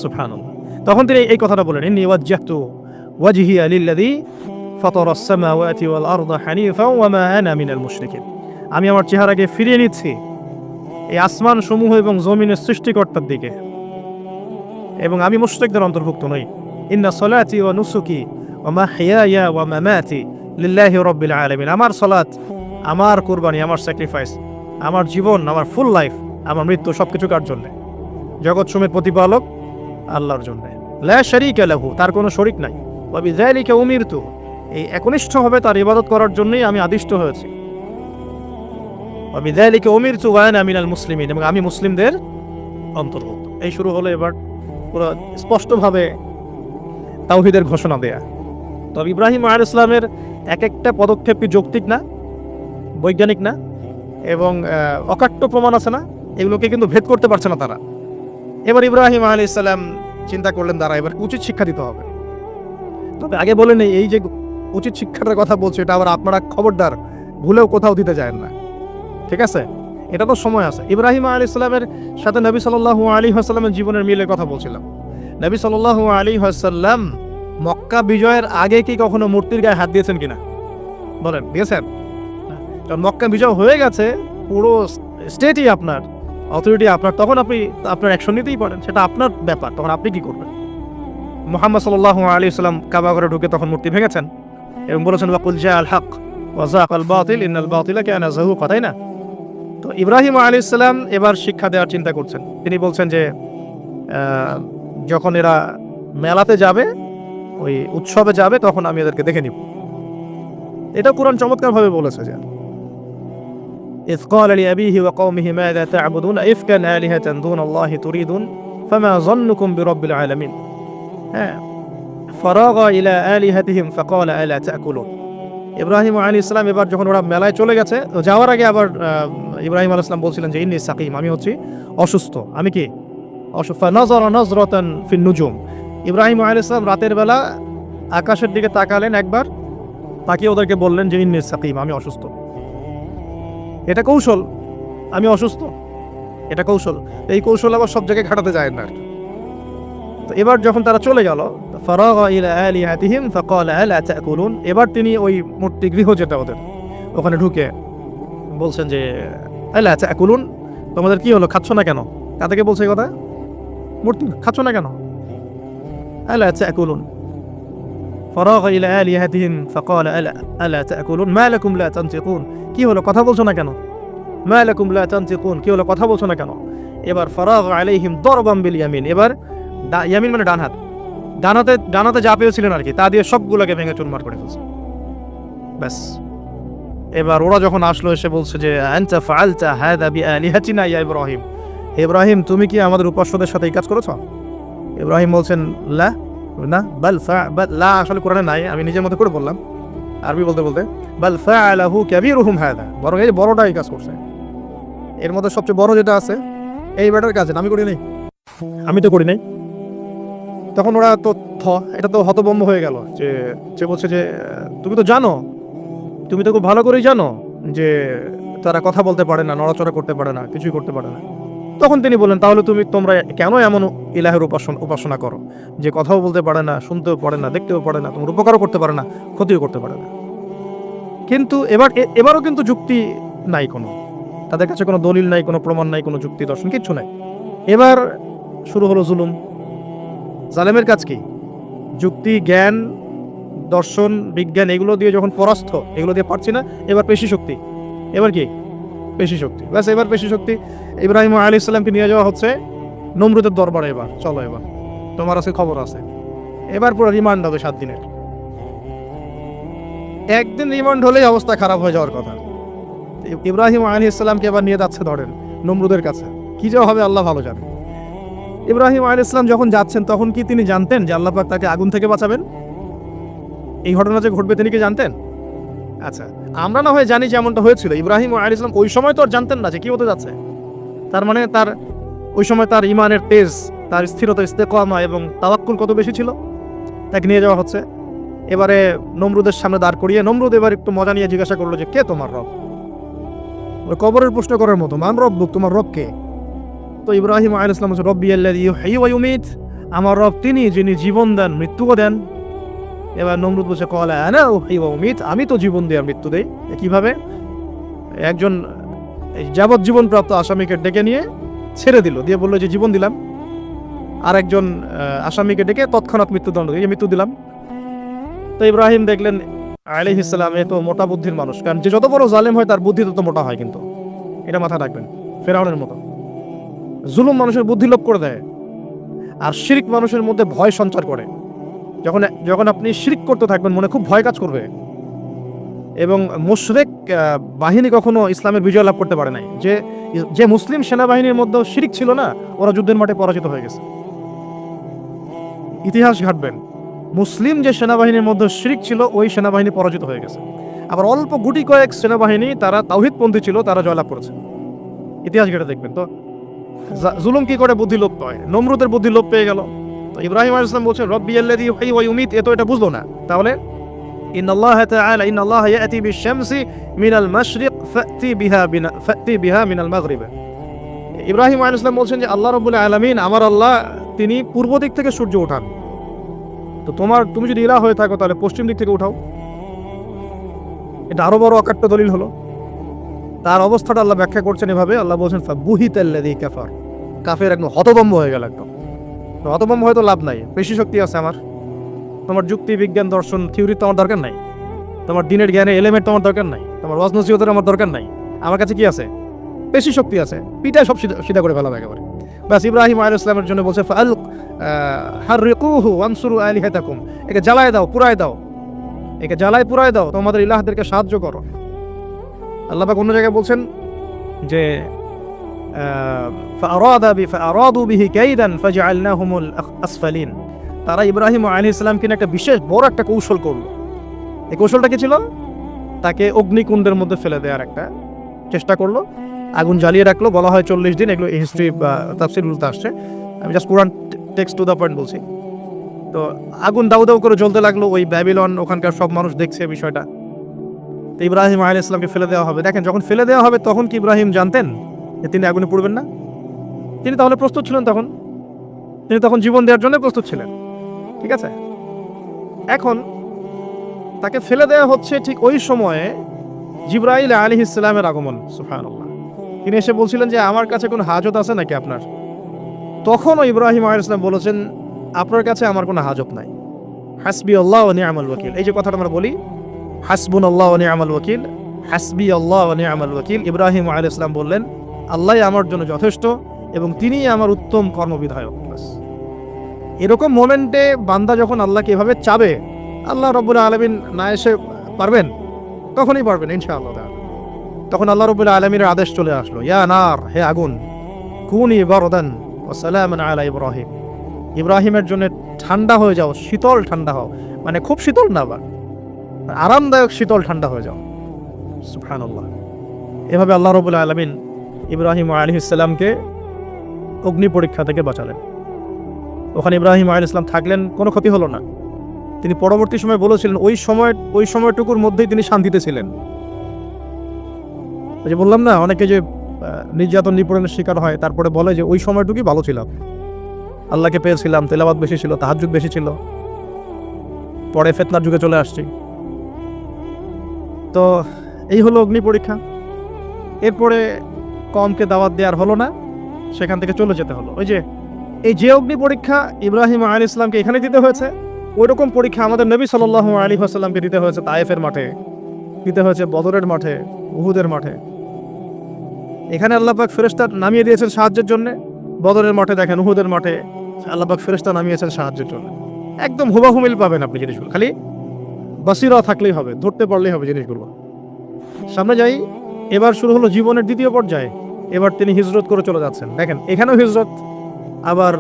সুবহানাল্লাহ। তখন তিনি এই কথাটা বলেন ইন্নী ওয়াজ্জাহতু ওয়াজহিয়া লিল্লাযী ফাতারাস সামাওয়াতি ওয়াল আরদা হানিফাও ওয়া মা আনা মিনাল মুশরিকিন, আমি আমার চেহারাকে ফিরিয়ে নিচ্ছি এই আসমান সমূহ এবং জমিনের সৃষ্টিকর্তার দিকে, এবং আমি মুশরিকদের অন্তর্ভুক্ত নই। ইন্না সলাতি ওয়া নুসুকি ওয়া মাহইয়ায়া ওয়া মামাতি লিল্লাহি রাব্বিল আলামিন, আমার সালাত, আমার কুরবানি, আমার স্যাক্রিফাইস, আমার জীবন, আমার ফুল লাইফ, আমার মৃত্যু সবকিছু কার জন্য? জগৎ সমূহের প্রতিপালক আল্লাহর জন্য। লা শারীকা লাহু, তার কোনো শরীক নাই। ওয়া বিযালিকা উমিরতু, এই একনিষ্ঠভাবে তার ইবাদত করার জন্যই আমি আদিষ্ট হয়েছি। ওয়া বিযালিকা উমিরতু ওয়া আনা মিনাল মুসলিমিন, এবং আমি মুসলিমদের অন্তর্ভুক্ত। এই শুরু হলো এবার পুরো স্পষ্টভাবে তাওহীদের ঘোষণা দেয়া। তবে ইব্রাহিম আলাইহিস সালামের এক একটা পদক্ষেপ কি যৌক্তিক না, বৈজ্ঞানিক না, এবং অকাট্য প্রমাণ আছে না, এগুলোকে কিন্তু ভেদ করতে পারছে না তারা। এবার ইব্রাহিম আলাইহিস সালাম চিন্তা করলেন দ্বারা এবার উচিত শিক্ষা দিতে হবে। তবে আগে বলেন এই যে উচিত শিক্ষাটার কথা বলছে, এটা আবার আপনারা খবরদার ভুলেও কোথাও দিতে যায় না, ঠিক আছে? এটা তো সময় আছে। ইব্রাহিম আলাইহিস সালামের সাথে নবী সাল্লাল্লাহু আলাইহি ওয়াসাল্লামের জীবনের মিলের কথা বলছিলাম। নবী সাল্লাল্লাহু আলাইহি ওয়াসাল্লাম মক্কা বিজয়ের আগে কি কখনো মূর্তির গায়ে হাত দিয়েছেন কিনা বলেন? দিয়েছেন? কারণ মক্কা বিজয় হয়ে গেছে, পুরো স্টেটই আপনার, অথরিটি আপনার, তখন আপনি আপনার অ্যাকশন নিতেই পারেন, সেটা আপনার ব্যাপার, তখন আপনি কি করবেন? মুহাম্মদ সাল্লাল্লাহু আলাইহি ওয়াসাল্লাম কাবা ঘরে ঢুকে তখন মূর্তি ভেঙেছেন এবং বলেছেন ওয়াকুল জাআল হক ওয়া যাকাল বাতিল ইন্নাল বাতিলা কানা যাহুকা, তাই না? তো ইব্রাহিম আলাইহিস সালাম এবার শিক্ষা দেওয়ার চিন্তা করছেন। তিনি বলছেন যে যখন এরা মেলাতে যাবে, ওই উৎসবে যাবে, তখন আমি এদেরকে দেখে নিব। এটা কুরআন চমৎকারভাবে বলেছে যে إذ قال لأبيه وقومه ماذا تعبدون أئفكا آلهة دون الله تريدون فما ظنكم برب العالمين فراغ إلى آلهتهم فقال ألا تأكلون। ইব্রাহিম আলাইহিস সালাম এবার যখন ওরা মেলায় চলে গেছে, যাওয়ার আগে আবার ইব্রাহিম আলাইহিস সালাম বলছিলেন যে ইন্নী সাকিম, আমি হচ্ছি অসুস্থ। আমি কি অসুস্থ? নাযারা নাযরাতান ফিন নুজুম, ইব্রাহিম আলাইহিস সালাম রাতের বেলা আকাশের দিকে তাকালেন একবার, তাকিয়ে ওদেরকে বললেন যে ইন্নী সাকিম, আমি অসুস্থ। এটা কৌশল, আমি অসুস্থ, এটা কৌশল। এই কৌশল আবার সব জায়গায় খাটাতে যায় না। তো এবার যখন তারা চলে গেল, ফারাগা ইলা আলিহাতিহিম ফাকালা আলা তাকুলুন, এবার তিনি ওই মূর্তি গৃহ যেটা ওদের, ওখানে ঢুকে বলছেন যে আলা তাকুলুন, তোমাদের কি হলো, খাচ্ছ না কেন? তাদেরকে বলছে এই কথা, মূর্তি খাচ্ছ না কেন? আলা তাকুলুন ফারাগা ইলা আলিহাতিহিম ফাকালা আলা তাকুলুন মা লাকুম লা তানতিকুন, কি হলো, কথা বলছো না কেন? মা লাকুম লা তানতিকুন, কি হলো, কথা বলছো না কেন? এবার ফারাগা আলাইহিম দরবাম বিল ইয়ামিন, এবার ইয়ামিন মানে ডান হাত, ডানাতে যা পেয়েছিলেন আর কি, তা দিয়ে সবগুলোকে ভেঙে চুরমার করে ফেলছে। ব্যাস, এবার ওরা যখন আসলো এসে বলছে যে আনতা ফাআলতা হাযা বিআলিহাতিনা ইয়া ইব্রাহিম, ইব্রাহিম তুমি কি আমাদের উপাস্যদের সাথে এই কাজ করেছো? ইব্রাহিম বলছেন লা, না, বাল লা আসলে কোরআনে নাই, আমি নিজের মতো করে বললাম আরবি বলতে বলতে। বাল ফাআলাহু কাবীরুহুম হাযা, বরং এই বড়টা এই কাজ করছে, এর মধ্যে সবচেয়ে বড় যেটা আছে এই ব্যাটার কাজ, আমি করি নাই, আমি তো করি নাই। তখন ওরা তো এটা তো হতভম্ব হয়ে গেল, যে বলছে যে তুমি তো জানো, তুমি তো খুব ভালো করেই জানো যে তারা কথা বলতে পারে না, নড়াচড়া করতে পারে না, কিছুই করতে পারে না। তখন তিনি বললেন, তাহলে তোমরা কেন এমন ইলাহের উপাসনা করো যে কথাও বলতে পারে না, শুনতেও পারে না, দেখতেও পারে না, তোমার উপকারও করতে পারে না, ক্ষতিও করতে পারে না। কিন্তু এবারও কিন্তু যুক্তি নাই কোনো, তাদের কাছে কোনো দলিল নাই, কোনো প্রমাণ নাই, কোনো যুক্তি দর্শন কিচ্ছু নাই। এবার শুরু হলো জুলুম। জালেমের কাজ কি? যুক্তি, জ্ঞান, দর্শন, বিজ্ঞান এগুলো দিয়ে যখন পরাস্ত, এগুলো দিয়ে পারছি না, এবার পেশি শক্তি। এবার কি? পেশি শক্তি। ব্যাস, এবার পেশি শক্তি। ইব্রাহিম আলাইহিস সালামকে নিয়ে যাওয়া হচ্ছে নমরুদের দরবারে। এবার চলো, এবার তোমার কাছে খবর আছে। এবার পুরো রিমান্ড হবে 7 দিনের। একদিন রিমান্ড হলেই অবস্থা খারাপ হয়ে যাওয়ার কথা। ইব্রাহিম আলাইহিস সালামকে এবার নিয়ে যাচ্ছে ধরেন নমরুদের কাছে। কি যে হবে আল্লাহ ভালো জানে। ইব্রাহিম আলাইহিস সালাম যখন যাচ্ছেন তখন কি তিনি জানতেন যে আল্লাহ পাক তাকে আগুন থেকে বাঁচাবেন? এই ঘটনা যে ঘটবে তিনি কি জানতেন? আচ্ছা, আমরা না হয় জানি যে এমনটা হয়েছিল। ইব্রাহিম আলাইহিস সালাম ওই সময় তো আর জানতেন না যে কি হতে যাচ্ছে। তার মানে ওই সময় তার ইমানের তেজ, তার স্থিরতা, ইস্তেকামা এবং তাওয়াক্কুল কত বেশি ছিল। তাকে নিয়ে যাওয়া হচ্ছে। এবারে নমরুদের সামনে দাঁড় করিয়ে নমরুদ এবার একটু মজা নিয়ে জিজ্ঞাসা করলো যে কে তোমার রব? ওই কবরের প্রশ্ন করার মতো, মান রব্বুক, তোমার রব কে? তো ইব্রাহিম আলাইহিস সালাম বলছে, রব্বি আল্লাযী ইউহয়ী ওয়া ইউমীত, আমার রব তিনি যিনি জীবন দেন, মৃত্যুও দেন। এবার নমরুদ বলছে, ক্বালা আনা উহয়ী ওয়া উমীত, আমি তো জীবন দিই আর মৃত্যু দেই। কিভাবে? একজন যাবজ্জীবন প্রাপ্ত আসামিকে ডেকে নিয়ে ছেড়ে দিল, দিয়ে বললো যে জীবন দিলাম। আর একজন আসামিকে ডেকে তৎক্ষণাৎ মৃত্যুদণ্ড দিয়ে মৃত্যু দিলাম। তো ইব্রাহিম দেখলেন আলাইহিস সালাম এ তো মোটা বুদ্ধির মানুষ, কারণ যে যত বড় জালেম হয় তার বুদ্ধি তত মোটা হয়, কিন্তু এটা মাথায় রাখবেন। ফেরাউনের মতো জুলুম মানুষের বুদ্ধি লোপ করে দেয়, আর শিরক মানুষের মধ্যে ভয় সঞ্চার করে। যখন আপনি শিরক করতে থাকবেন মনে খুব ভয় কাজ করবে। এবং মুশরিক বাহিনী কখনো ইসলামের বিজয় লাভ করতে পারে নাই। যে মুসলিম সেনাবাহিনীর মধ্যেও শিরক ছিল না, ওরা যুদ্ধের মাঠে পরাজিত হয়ে গেছে। ইতিহাস ঘাটবেন, মুসলিম যে সেনাবাহিনীর মধ্যে শিরক ছিল ওই সেনাবাহিনী পরাজিত হয়ে গেছে। আবার অল্প গুটি কয়েক সেনাবাহিনী তারা তাওহীদপন্থী ছিল, তারা জয়লাভ করেছে। ইতিহাস ঘেটে দেখবেন। তো জুলুম কি করে বুদ্ধি লোপ পায়? নমরুদের বুদ্ধি লোপ পেয়ে গেল। তো ইব্রাহিম আলাইহিস সালাম বলছেন, রব্বি আল্লাযী ইউহয়ী ওয়া ইউমীত, এটা বুঝলো না। তাহলে ইন্নাল্লাহা ইয়াতি বিশ-শামসি মিনাল মাশরিক ফাতি বিহা মিনাল মাগরিব। ইব্রাহিম আলাইহিস সালাম বলছেন যে আল্লাহ রাব্বুল আলামিন, আমার আল্লাহ, তিনি পূর্ব দিক থেকে সূর্য ওঠান। তো তুমি যদি ইলাহ হয়ে থাকো তাহলে পশ্চিম দিক থেকে উঠাও। এটা আরো বড় অকাট্য দলিল হলো। তার অবস্থাটা আল্লাহ ব্যাখ্যা করছেন এভাবে। আল্লাহ বলছেন, ফাবুহিতাল্লাযী কাফার, কাফের একদম হতভম্ব হয়ে গেল। একদম হতভম্ব হয়তো লাভ নাই, পেশি শক্তি আছে আমার। তোমার যুক্তি, বিজ্ঞান, দর্শন, থিওরি তো আমার দরকার নাই। তোমার দিনের জ্ঞানের এলিমেন্ট তোমার দরকার নাই। তোমার ওয়াজ নসিহতের আমার দরকার নাই। আমার কাছে কি আছে? পেশি শক্তি আছে। পিটায় সব সিধা করে ফেলাবে একেবারে। ব্যাস, ইব্রাহিম আলাইহিস সালামের জন্য বলছে, হাররিকুহু ওয়ানসুরু আলিহাতাকুম, একে জ্বালায় দাও, পুরায় দাও, একে জ্বালায় পুরায় দাও, তোমাদের ইলাহদেরকে সাহায্য করো। আল্লাহ পাক অন্য জায়গায় বলছেন যে ফাআরাদু বিহি কাইদান ফাজআলনাহুমুল আসফালিন, তারা ইব্রাহিম আলাইহিস সালামকে একটা বিশেষ বড় একটা কৌশল করলো। এই কৌশলটা কি ছিল? তাকে অগ্নিকুণ্ডের মধ্যে ফেলে দেওয়ার একটা চেষ্টা করলো, আগুন জ্বালিয়ে রাখলো। বলা হয় 40 দিন, এগুলো হিস্ট্রি বা তাফসীরগুলোতে আসছে। আমি just Quran text to the point বলছি। তো আগুন দাউ দাউ করে জ্বলতে লাগলো। ওই ব্যাবিলন, ওখানকার সব মানুষ দেখছে বিষয়টা। তো ইব্রাহিম আলাইহিস সালামকে ফেলে দেওয়া হবে। দেখেন, যখন ফেলে দেওয়া হবে তখন কি ইব্রাহিম জানতেন যে তিনি আগুনে পুড়বেন না? তিনি তাহলে প্রস্তুত ছিলেন। তিনি তখন জীবন দেওয়ার জন্য প্রস্তুত ছিলেন। ঠিক আছে, এখন তাকে ফেলে দেওয়া হচ্ছে। ঠিক ওই সময়ে জিবরাইল আলাইহিস সালামের আগমন। সুবহানাল্লাহ। তিনি এসে বলছিলেন যে আমার কাছে কোনো হাজত আছে নাকি আপনার? তখনও ইব্রাহিম আলাইহিস সালাম বলেছেন, আপনার কাছে আমার কোনো হাজত নাই। হাসবি আল্লাহ ওয়া নি'মাল ওয়াকিল, এই যে কথাটা আমরা বলি, হাসবুনাল্লাহু ওয়া নি'মাল ওয়াকিল, হাসবি আল্লাহ ওয়া নি'মাল ওয়াকিল। ইব্রাহিম আলাইহিস সালাম বললেন, আল্লাহই আমার জন্য যথেষ্ট এবং তিনিই আমার উত্তম কর্মবিধায়ক। এরকম মোমেন্টে বান্দা যখন আল্লাহকে এভাবে চাবে, আল্লাহ রাব্বুল আলামিন না এসে পারবেন? তখনই পারবেন ইনশাআল্লাহ। তখন আল্লাহ রাব্বুল আলামিনের আদেশ চলে আসলো, ইয়া নার, হে আগুন, কুনি বারদান ওয়া সালামান আলা ইব্রাহিম, ইব্রাহিমের জন্য ঠান্ডা হয়ে যাও, শীতল ঠান্ডা হও। মানে খুব শীতল না, আবার আরামদায়ক শীতল ঠান্ডা হয়ে যাও। সুবহানাল্লাহ। এভাবে আল্লাহ রাব্বুল আলামিন ইব্রাহিম আলাইহিস সালামকে অগ্নি পরীক্ষা থেকে বাঁচালেন। ওখানে ইব্রাহিম আলাইহিস সালাম থাকলেন, কোনো ক্ষতি হলো না। তিনি পরবর্তী সময় বলেছিলেন ওই সময়টুকুর মধ্যেই তিনি শান্তিতে ছিলেন। ওই যে বললাম না, অনেকে যে নির্যাতন নিপীড়নের শিকার হয় তারপরে বলে যে ওই সময়টুকুই ভালো ছিলাম, আল্লাহকে পেয়েছিলাম, তেলাওয়াত বেশি ছিল, তাহাজ্জুদ বেশি ছিল, পরে ফিতনার যুগে চলে আসছি। তো এই হলো অগ্নি পরীক্ষা। এরপরে কওমকে দাওয়াত দেওয়ার হলো না, সেখান থেকে চলে যেতে হলো। এই যে অগ্নি পরীক্ষা ইব্রাহিম আলাইহিস সালামকে এখানে দিতে হয়েছে, ওই রকম পরীক্ষা আমাদের নবী সাল্লাল্লাহু আলাইহি ওয়াসাল্লামকে দিতে হয়েছে তায়েফের মাঠে, দিতে হয়েছে বদরের মাঠে, উহুদের মাঠে। এখানে আল্লাহ পাক ফেরেশতা নামিয়ে দিয়েছেন সাহায্যের জন্য, বদরের মাঠে দেখেন, উহুদের মাঠে আল্লাহ পাক ফেরেশতা নামিয়েছেন সাহায্যের জন্য। একদম হুবাহুমিল পাবেন আপনি জিনিসগুলো, খালি বাসিরা থাকলেই হবে, ধরতে পারলেই হবে জিনিসগুলো। সামনে যাই, এবার শুরু হলো জীবনের দ্বিতীয় পর্যায়ে। এবার তিনি হিজরত করে চলে যাচ্ছেন। দেখেন এখানেও হিজরত, আবার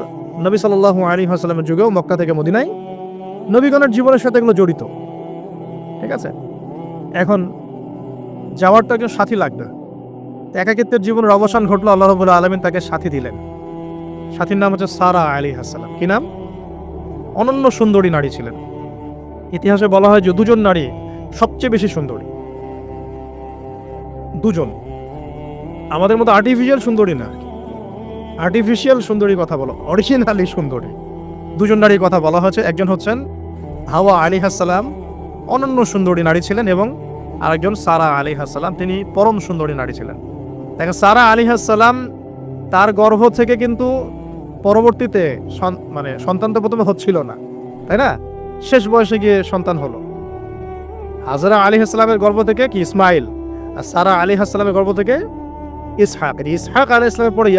নবী সাল্লাল্লাহু আলাইহি ওয়াসাল্লামের যুগেও মক্কা থেকে মদিনায় নবীগণের জীবনের সাথে এগুলো জড়িত। ঠিক আছে, এখন যাওয়ার তো একজন সাথী লাগবে। একাকিত্বের জীবনের অবসান ঘটলো, আল্লাহ রাব্বুল আলামিন তাকে সাথী দিলেন। সাথীর নাম হচ্ছে সারা আলাইহিস সালাম। কি নাম? অনন্য সুন্দরী নারী ছিলেন। ইতিহাসে বলা হয় যে দুজন নারী সবচেয়ে বেশি সুন্দরী, দুজন। আমাদের মতো আর্টিফিশিয়াল সুন্দরী না, আর্টিফিশিয়াল সুন্দরী কথা বলো, অরিজিনালি সুন্দরী। দুজন নারীর কথা বলা হয়েছে। একজন হচ্ছেন হাওয়া আলাইহিস সালাম, অনন্য সুন্দরী নারী ছিলেন, এবং আরেকজন সারা আলাইহিস সালাম, তিনি পরম সুন্দরী নারী ছিলেন। দেখেন সারা আলাইহিস সালাম, তার গর্ভ থেকে কিন্তু পরবর্তীতে সন্তান তো প্রথমে হচ্ছিল না, তাই না? শেষ বয়সে গিয়ে সন্তান হলো। হাজরা আলাইহিস সালামের গর্ভ থেকে কি ইসমাইল, আর সারা আলাইহিস সালামের গর্ভ থেকে ইসহাক। ইসহাক আলাইহিস সালামের পরে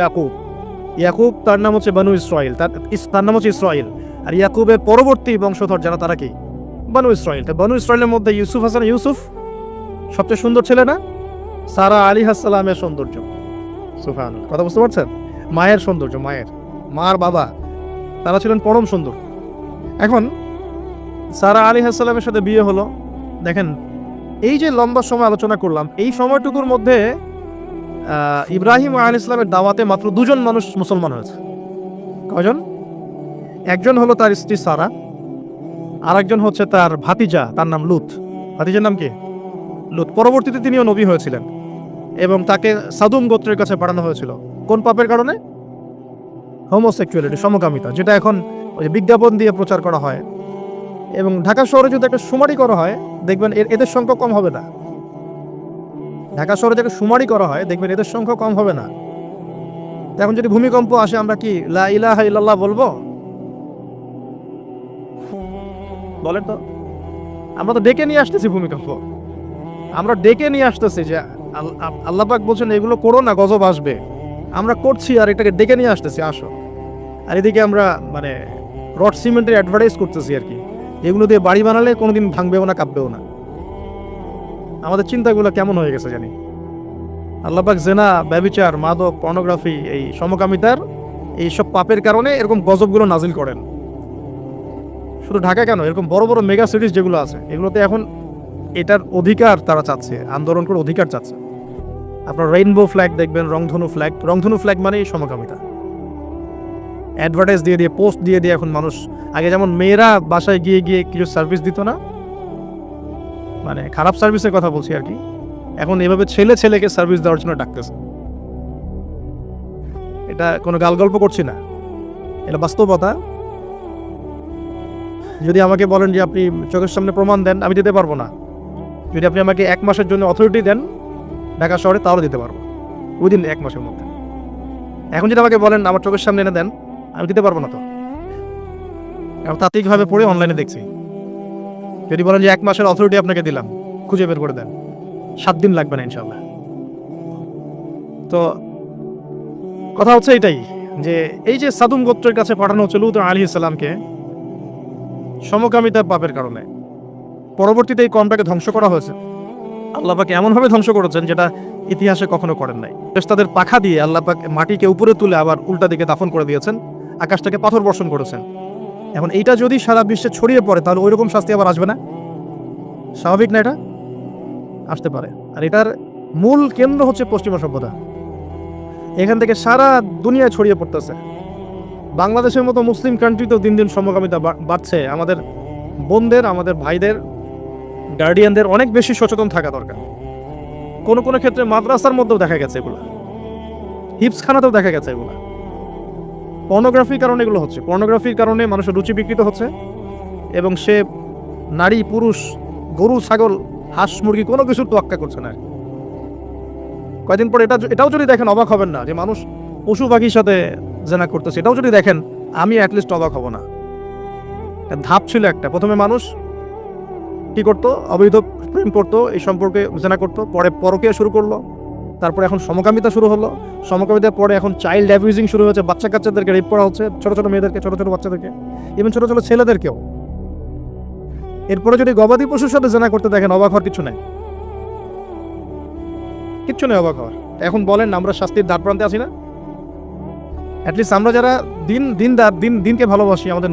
ইয়াকুব, তার নাম হচ্ছে বানু ইসরাইল, তার নাম হচ্ছে ইসরাইল। আর ইয়াকুবের পরবর্তী বংশধর যারা, তারা কি? বানু ইসরাইল। তো বানু ইসরাইলের মধ্যে ইউসুফ সবচেয়ে সুন্দর ছেলে না? সারা আলাইহিস সালামের সৌন্দর্য, সুবহানাল্লাহ, কথা বুঝতে পারছেন? মায়ের সৌন্দর্য, মার বাবা, তারা ছিলেন পরম সুন্দর। এখন সারা আলাইহিস সালামের সাথে বিয়ে হলো। দেখেন এই যে লম্বা সময় আলোচনা করলাম, এই সময়টুকুর মধ্যে ইব্রাহিম আলাইহিস সালামের দাওয়াতে মাত্র দুজন মানুষ মুসলমান হয়েছে। কয়জন? একজন হলো তার স্ত্রী সারা, আর একজন হচ্ছে তার ভাতিজা, তার নাম লুত। ভাতিজার নাম কি? লুত। পরবর্তীতে তিনিও নবী হয়েছিলেন, এবং তাকে সাদুম গোত্রের কাছে পাঠানো হয়েছিল। কোন পাপের কারণে? হোমোসেক্সুয়ালিটি, সমকামিতা, যেটা এখন ওই বিজ্ঞাপন দিয়ে প্রচার করা হয়। এবং ঢাকা শহরে যদি একটা শুমারি করা হয়, দেখবেন এদের সংখ্যা কম হবে না। ঢাকা শহরে যদি শুমারি করা হয়, দেখবেন এদের সংখ্যা কম হবে না। এখন যদি ভূমিকম্প আসে, আমরা কি লা ইলাহা ইল্লাল্লাহ বলবো? বলেন তো। আমরা তো ডেকে নিয়ে আসতেছি ভূমিকম্প, আমরা ডেকে নিয়ে আসতেছি যে আল্লাহ পাক বলছেন এগুলো করো না, গজব আসবে। আমরা করছি আর এটাকে ডেকে নিয়ে আসতেছি, আসো। আর এদিকে আমরা রড সিমেন্টের অ্যাডভার্টাইজ করতেছি আর কি, এগুলো দিয়ে বাড়ি বানালে কোনোদিন ভাঙবেও না, কাঁপবেও না। আমাদের চিন্তাগুলো কেমন হয়ে গেছে জানি। আল্লাহ পাক জেনা, ব্যভিচার, মাদক, পর্নোগ্রাফি, এই সমকামিতার এইসব পাপের কারণে এরকম গজবগুলো নাজিল করেন। শুধু ঢাকা কেন, এরকম বড় বড় মেগা সিটিজ যেগুলো আছে, এগুলোতে এখন এটার অধিকার তারা চাচ্ছে, আন্দোলন করে অধিকার চাচ্ছে। আপনার রেইনবো ফ্ল্যাগ দেখবেন, রংধনু ফ্ল্যাগ মানেই সমকামিতা। অ্যাডভার্টাইজ দিয়ে পোস্ট দিয়ে এখন মানুষ, আগে যেমন মেয়েরা বাসায় গিয়ে কিছু সার্ভিস দিত না, খারাপ সার্ভিসের কথা বলছি আর কি, এখন এভাবে ছেলেকে সার্ভিস দেওয়ার জন্য ডাকতেছে। এটা কোনো গাল গল্প করছি না, এটা বাস্তবতা। যদি আমাকে বলেন যে আপনি চোখের সামনে প্রমাণ দেন, আমি দিতে পারবো না। যদি আপনি আমাকে 1 মাসের জন্য অথরিটি দেন ঢাকা শহরে, তাহলে দিতে পারবো উইদিন 1 মাসের মধ্যে। এখন যদি আমাকে বলেন আমার চোখের সামনে এনে দেন, আমি দিতে পারবো না। তো তাত্ত্বিকভাবে পড়ে অনলাইনে দেখছি, যদি বলেন যে 1 মাসের অথরিটি আপনাকে দিলাম, খুঁজে বের করে দেন, 7 দিন লাগবে না ইনশাল্লাহ। তো কথা হচ্ছে এটাই, যে এই যে সাদুম গোত্রের কাছে পাঠানো হচ্ছে লূত আলাইহিস সালামকে সমকামিতার পাপের কারণে, পরবর্তীতে এই কওমটাকে ধ্বংস করা হয়েছে। আল্লাহ পাক এমনভাবে ধ্বংস করেছেন যেটা ইতিহাসে কখনো করেন নাই। ফেরেশতাদের পাখা দিয়ে আল্লাহ পাক মাটিকে উপরে তুলে আবার উল্টা দিকে দাফন করে দিয়েছেন, আকাশ থেকে পাথর বর্ষণ করেছেন। এখন এইটা যদি সারা বিশ্বে ছড়িয়ে পড়ে, তাহলে ওইরকম শাস্তি আবার আসবে না? স্বাভাবিক না? এটা আসতে পারে। আর এটার মূল কেন্দ্র হচ্ছে পশ্চিমা সভ্যতা, এখান থেকে সারা দুনিয়ায় ছড়িয়ে পড়তেছে। বাংলাদেশের মতো মুসলিম কান্ট্রিতেও দিন দিন সমকামিতা বাড়ছে। আমাদের বোনদের, আমাদের ভাইদের, গার্ডিয়ানদের অনেক বেশি সচেতন থাকা দরকার। কোনো কোনো ক্ষেত্রে মাদ্রাসার মধ্যেও দেখা গেছে এগুলো, হিপসখানাতেও দেখা গেছে এগুলো। পর্নোগ্রাফির কারণে এগুলো হচ্ছে, পর্নোগ্রাফির কারণে মানুষের রুচি বিকৃত হচ্ছে এবং সে নারী পুরুষ, গরু ছাগল হাঁস মুরগি কোনো কিছুর তোয়াক্কা করছে না। কয়েকদিন পরে এটাও যদি দেখেন অবাক হবেন না যে মানুষ পশু পাখির সাথে জেনা করতেছে। এটাও যদি দেখেন আমি অ্যাটলিস্ট অবাক হব না। ধাপ ছিল একটা, প্রথমে মানুষ কি করতো, অবৈধ প্রেম করতো, এই সম্পর্কে জেনা করতো, পরে পরকীয়া শুরু করলো, তারপরে এখন সমকামিতা শুরু হলো, সমকামিতার পরে এখন চাইল্ড অ্যাবিউজিং শুরু হয়েছে, বাচ্চা কাচ্চাদেরকে রেপ করা হচ্ছে, ছোট ছোট মেয়েদেরকে, ছোট ছোট বাচ্চাদেরকে, ইভেন ছোট ছোট ছেলেদেরকেও। এরপরে যদি গবাদি পশুর সাথে জেনা করতে দেখেন অবাক হওয়ার কিছু নেই, কিচ্ছু নেই অবাক হওয়ার। এখন বলেন আমরা শাস্তির দ্বার প্রান্তে আছি না? অ্যাটলিস্ট আমরা যারা দিনকে ভালোবাসি, আমাদের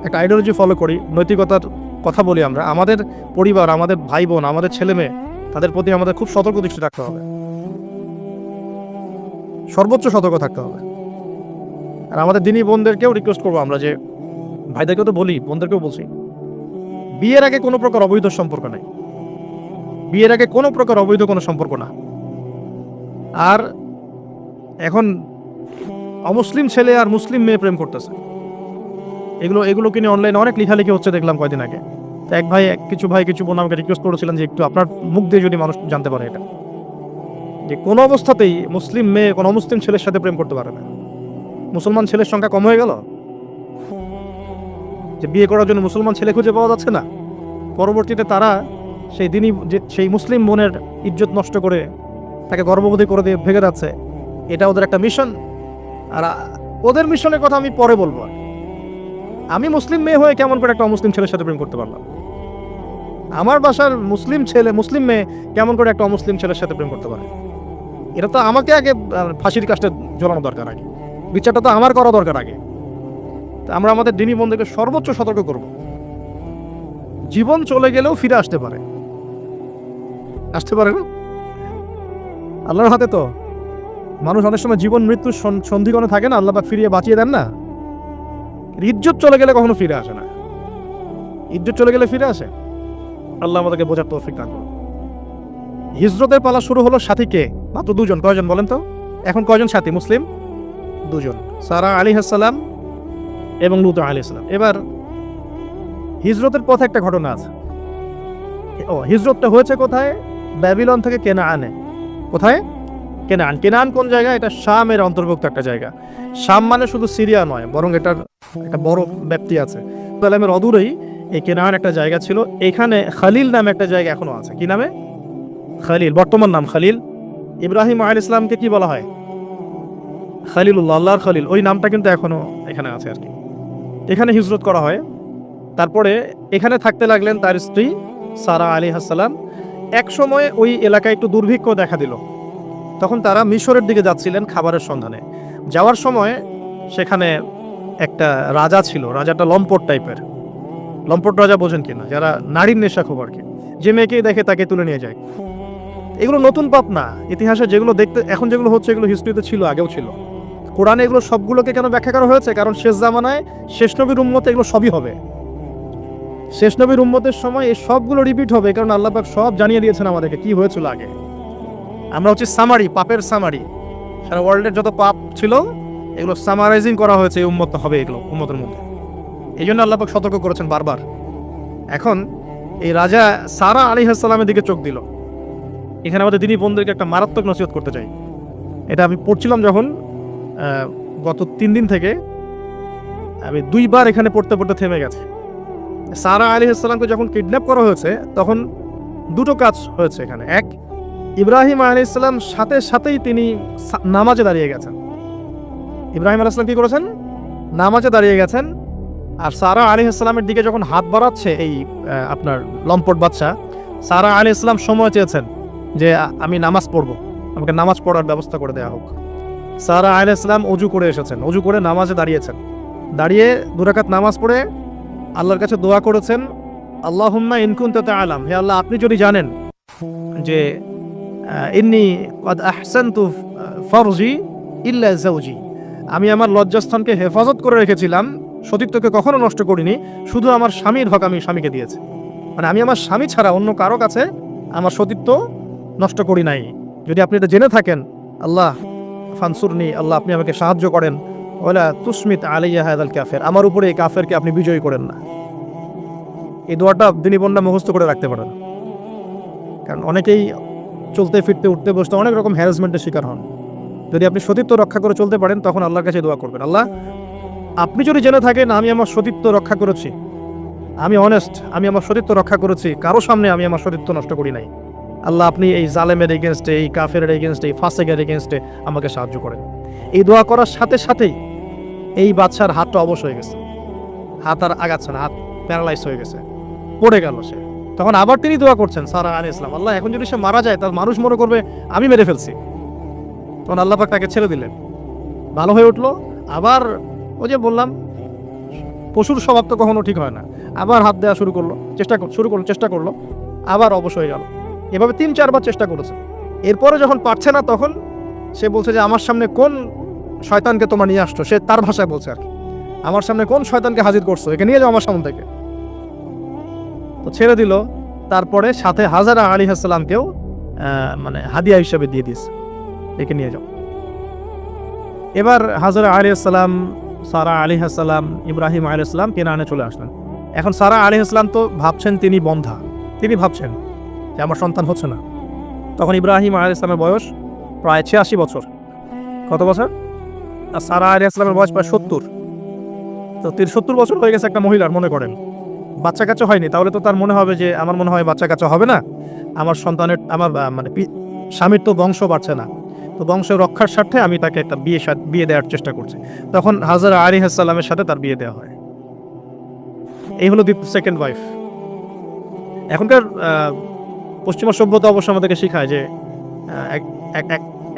একটা আইডিওলজি ফলো করি, নৈতিকতার কথা বলি, আমরা আমাদের পরিবার, আমাদের ভাই বোন, আমাদের ছেলে মেয়ে, তাদের প্রতি আমাদের খুব সতর্ক দৃষ্টি রাখতে হবে, সর্বোচ্চ সতর্ক থাকতে হবে। আর আমাদের দিনী বোনদেরকেও রিকোয়েস্ট করবো আমরা, যে ভাইদেরকেও তো বলি, বোনদেরকেও বলছি, বিয়ের আগে কোনো প্রকার অবৈধ সম্পর্ক নেই, বিয়ের আগে কোনো প্রকার অবৈধ কোনো সম্পর্ক না। আর এখন অমুসলিম ছেলে আর মুসলিম মেয়ে প্রেম করতেছে, এগুলো কিনে অনলাইনে অনেক লেখালেখি হচ্ছে, দেখলাম কয়দিন আগে। তো কিছু বোন আমাকে রিকোয়েস্ট করেছিলেন যে একটু আপনার মুখ দিয়ে যদি মানুষ জানতে পারে এটা, যে কোনো অবস্থাতেই মুসলিম মেয়ে কোনো অমুসলিম ছেলের সাথে প্রেম করতে পারে না। মুসলমান ছেলের সংখ্যা কম হয়ে গেল, যে বিয়ে করার জন্য মুসলমান ছেলে খুঁজে পাওয়া যাচ্ছে না। পরবর্তীতে তারা সেই মুসলিম বোনের ইজ্জত নষ্ট করে তাকে গর্ভবতী করে দিয়ে ভেঙে যাচ্ছে। এটা ওদের একটা মিশন। আর ওদের মিশনের কথা আমি পরে বলবো। আমি মুসলিম মেয়ে হয়ে কেমন করে একটা অমুসলিম ছেলের সাথে প্রেম করতে পারলাম? আমার বাসার মুসলিম মেয়ে কেমন করে একটা অমুসলিম ছেলের সাথে প্রেম করতে পারে? এটা তো আমাকে আগে ফাঁসির কাজটা ঝোলানো দরকার, আগে বিচারটা তো আমার করা দরকার আগে। আমরা আমাদের দিনী বন্ধুকে সর্বোচ্চ সতর্ক করব। জীবন চলে গেলেও ফিরে আসতে পারে না? আল্লাহর হাতে তো। মানুষ অনেক সময় জীবন মৃত্যুর সন্ধিক্ষণে থাকে না, আল্লাহ পাক ফিরিয়ে বাঁচিয়ে দেন না। ইজ্জত চলে গেলে কখনো ফিরে আসে না। ইজ্জত চলে গেলে ফিরে আসে? আল্লাহ আমাদেরকে বোঝার তৌফিক দান করুন। হিজরতের পালা শুরু হলো, সাথী কে? মাত্র দুজন। কয়জন বলেন তো? এখন কয়জন সাথী মুসলিম? দুজন, সারা আলাইহিস সালাম এবং লূত আলাইহিস সালাম। এবার হিজরতের পথে একটা ঘটনা আছে। হিজরতটা হয়েছে কোথায়? ব্যাবিলন থেকে কেনানে। কোথায়? কেনান কোন জায়গা? এটা শামের অন্তর্ভুক্ত একটা জায়গা। শাম মানে শুধু সিরিয়া নয়, বরং এটার একটা বড় ব্যাপ্তি আছে। সালামের অদূরেই এই কেনান একটা জায়গা ছিল। এখানে খালিল নামে একটা জায়গা এখনো আছে। কি নামে? খালিল, বর্তমান নাম খালিল। ইব্রাহিম আলাইহিস সালামকে কি বলা হয়? খালিলুল্লাহ, আল্লাহর খালিল। ওই নামটা কিন্তু এখনো এখানে আছে আর কি। এখানে হিজরত করা হয়। তারপরে এখানে থাকতে লাগলেন তার স্ত্রী সারা আলাইহিস সালাম। এক সময় ওই এলাকায় একটু দুর্ভিক্ষ দেখা দিল। তখন তারা মিশরের দিকে যাচ্ছিলেন খাবারের সন্ধানে। যাওয়ার সময় সেখানে একটা রাজা ছিল। রাজাটা লম্পট টাইপের। লম্পট রাজা বোঝেন কিনা? যারা নারীর নেশা খুব আর কি, যে মেয়েকেই দেখে তাকে তুলে নিয়ে যায়। এগুলো নতুন পাপ না। ইতিহাসে যেগুলো দেখতে এখন যেগুলো হচ্ছে, এগুলো হিস্ট্রিতে ছিল, আগেও ছিল। কোরআনে এগুলো সবগুলোকে কেন ব্যাখ্যা করা হয়েছে? কারণ শেষ জামানায় শেষ নবীর উম্মতে এগুলো সবই হবে। শেষ নবীর উম্মতের সময় এই সবগুলো রিপিট হবে, কারণ আল্লাহ পাক সব জানিয়ে দিয়েছেন আমাদেরকে কি হয়েছিল আগে। আমরা হচ্ছে সামারি, পাপের সামারি। সারা ওয়ার্ল্ডের যত পাপ ছিল এগুলো সামারাইজিং করা হয়েছে, এই উম্মত হবে এগুলো উম্মতের মধ্যে। এই জন্য আল্লাহ পাক সতর্ক করেছেন বারবার। এখন এই রাজা সারা আলাইহিস সালামের দিকে চোখ দিল। এখানে আমাদের দিনী বোনদেরকে একটা মারাত্মক নসিহত করতে চাই। এটা আমি পড়ছিলাম যখন গত 3 দিন থেকে, আমি 2বার এখানে পড়তে থেমে গেছে। সারা আলাইহিস সালামকে যখন কিডন্যাপ করা হয়েছে তখন দুটো কাজ হয়েছে এখানে। এক, ইব্রাহিম আলাইহিস সালাম সাথেই তিনি নামাজে দাঁড়িয়ে গেছেন। ইব্রাহিম আলাইহিস সালাম কি করেছেন? নামাজে দাঁড়িয়ে গেছেন। আর সারা আলাইহিস সালামের দিকে যখন হাত বাড়াচ্ছে এই আপনার লম্পট বাচ্চা, সারা আলাইহিস সালাম সময় চেয়েছেন যে আমি নামাজ পড়বো, আমাকে নামাজ পড়ার ব্যবস্থা করে দেওয়া হোক। সারা আলাইহিস সালাম ওযু করে এসেছেন, ওযু করে নামাজে দাঁড়িয়েছেন। দাঁড়িয়ে 2 রাকাত নামাজ পড়ে আল্লাহর কাছে দোয়া করেছেন, আল্লাহুম্মা ইন কুনতা তা'লাম, হে আল্লাহ আপনি যদি জানেন যে ইন্নী ক্বাদ আহসানতু ফারজি ইল্লা যাওজি, আমি আমার লজ্জাস্থানকে হেফাজত করে রেখেছিলাম, সতীত্বকে কখনো নষ্ট করিনি, শুধু আমার স্বামীর হক আমি স্বামীকে দিয়েছি। মানে আমি আমার স্বামী ছাড়া অন্য কারো কাছে আমার সতীত্ব নষ্ট করি নাই। যদি আপনি এটা জেনে থাকেন, আল্লাহ ফানসুরনি, আল্লাহ আপনি আমাকে সাহায্য করেন, ওয়ালা তুসমিত আলাইয়া হাযাল কাফির, আমার উপরে এই কাফেরকে আপনি বিজয়ী করেন না। এই দোয়াটা দিনী বন্যা মুখস্থ করে রাখতে পারেন, কারণ অনেকেই চলতে ফিরতে উঠতে বসতে অনেক রকম হ্যারাসমেন্টের শিকার হন। যদি আপনি সতীত্ব রক্ষা করে চলতে পারেন, তখন আল্লাহর কাছে দোয়া করবেন, আল্লাহ আপনি যদি জেনে থাকেন আমি আমার সতীত্ব রক্ষা করেছি, আমি অনেস্ট, আমি আমার সতীত্ব রক্ষা করেছি, কারো সামনে আমি আমার সতীত্ব নষ্ট করি নাই, আল্লাহ আপনি এই জালেমের এগেনস্টে, এই কাফের এগেনস্টে, এই ফাসেকের এগেনস্টে আমাকে সাহায্য করেন। এই দোয়া করার সাথে সাথেই এই বাদশার হাতটা অবশ হয়ে গেছে, হাত আর আগাচ্ছে না, হাত প্যারালাইজ হয়ে গেছে, পড়ে গেল সে। তখন আবার তিনি দোয়া করছেন সারা আলাইহিস সালাম, আল্লাহ এখন যদি সে মারা যায় তার মানুষ মনে করবে আমি মেরে ফেলছি। তখন আল্লাহ পাক তাকে ছেড়ে দিলেন, ভালো হয়ে উঠলো। আবার ওই যে বললাম পশুর স্বভাব তো কখনো ঠিক হয় না, আবার হাত দেওয়া চেষ্টা করলো, আবার অবশ হয়ে গেল। এভাবে 3-4 বার চেষ্টা করেছে। এরপরে যখন পারছে না, তখন সে বলছে যে আমার সামনে কোন শয়তানকে তোমরা নিয়ে আসছো, সে তার ভাষায় বলছে আর কি, আমার সামনে কোন শয়তানকে হাজির করছো, একে নিয়ে যাও আমার সামনে থেকে। তো ছেড়ে দিল। তারপরে সাথে হাজারা আলাইহিস সালামকেও মানে হাদিয়া হিসেবে দিয়ে দিয়েছে, একে নিয়ে যাও। এবার হাজারা আলাইহিস সালাম, সারা আলাইহিস সালাম, ইব্রাহিম আলাইহিস সালাম কেনানে চলে আসলেন। এখন সারা আলাইহিস সালাম তো ভাবছেন তিনি বন্ধা, তিনি ভাবছেন যে আমার সন্তান হচ্ছে না। তখন ইব্রাহিম আলাইহিস সালামের বয়স প্রায় 86 বছর। কত বছর? আর সারা আলাইহিস সালামের বয়স প্রায় 70। তো 70 বছর হয়ে গেছে একটা মহিলার, মনে করেন বাচ্চা কাচ্চা হয়নি, তাহলে তো তার মনে হবে যে আমার মনে হয় বাচ্চা কাচ্চা হবে না, আমার সন্তানের, আমার মানে স্বামীর তো বংশ বাড়ছে না, তো বংশ রক্ষার স্বার্থে আমি তাকে একটা বিয়ে দেওয়ার চেষ্টা করছি। তখন হাজারা আলাইহিস সালামের সাথে তার বিয়ে দেওয়া হয়। এই হলো সেকেন্ড ওয়াইফ। এখনকার পশ্চিমা সভ্যতা অবশ্য আমাদেরকে শেখায় যে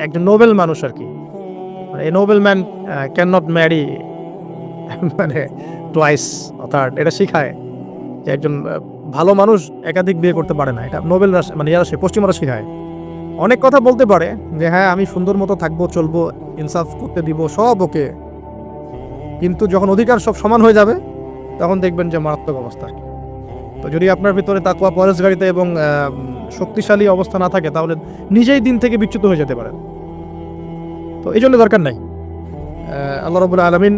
একজন নোবেল মানুষ আর কি, a noble man cannot marry ম্যারি মানে টুয়াইস, অর্থাৎ এটা শেখায় যে একজন ভালো মানুষ একাধিক বিয়ে করতে পারে না। এটা নোবেল মানে ইয়ারা পশ্চিমারা শেখায়। অনেক কথা বলতে পারে যে হ্যাঁ আমি সুন্দর মতো থাকবো, চলবো, ইনসাফ করতে দিব, সব ওকে, কিন্তু যখন অধিকার সব সমান হয়ে যাবে তখন দেখবেন যে মারাত্মক অবস্থা। তো যদি আপনার ভিতরে তাকওয়া, পরহেজগারিতা এবং শক্তিশালী অবস্থা না থাকে, তাহলে নিজেই দিন থেকে বিচ্যুত হয়ে যেতে পারেন। তো এই জন্য দরকার নাই। আল্লাহ রাব্বুল আলামিন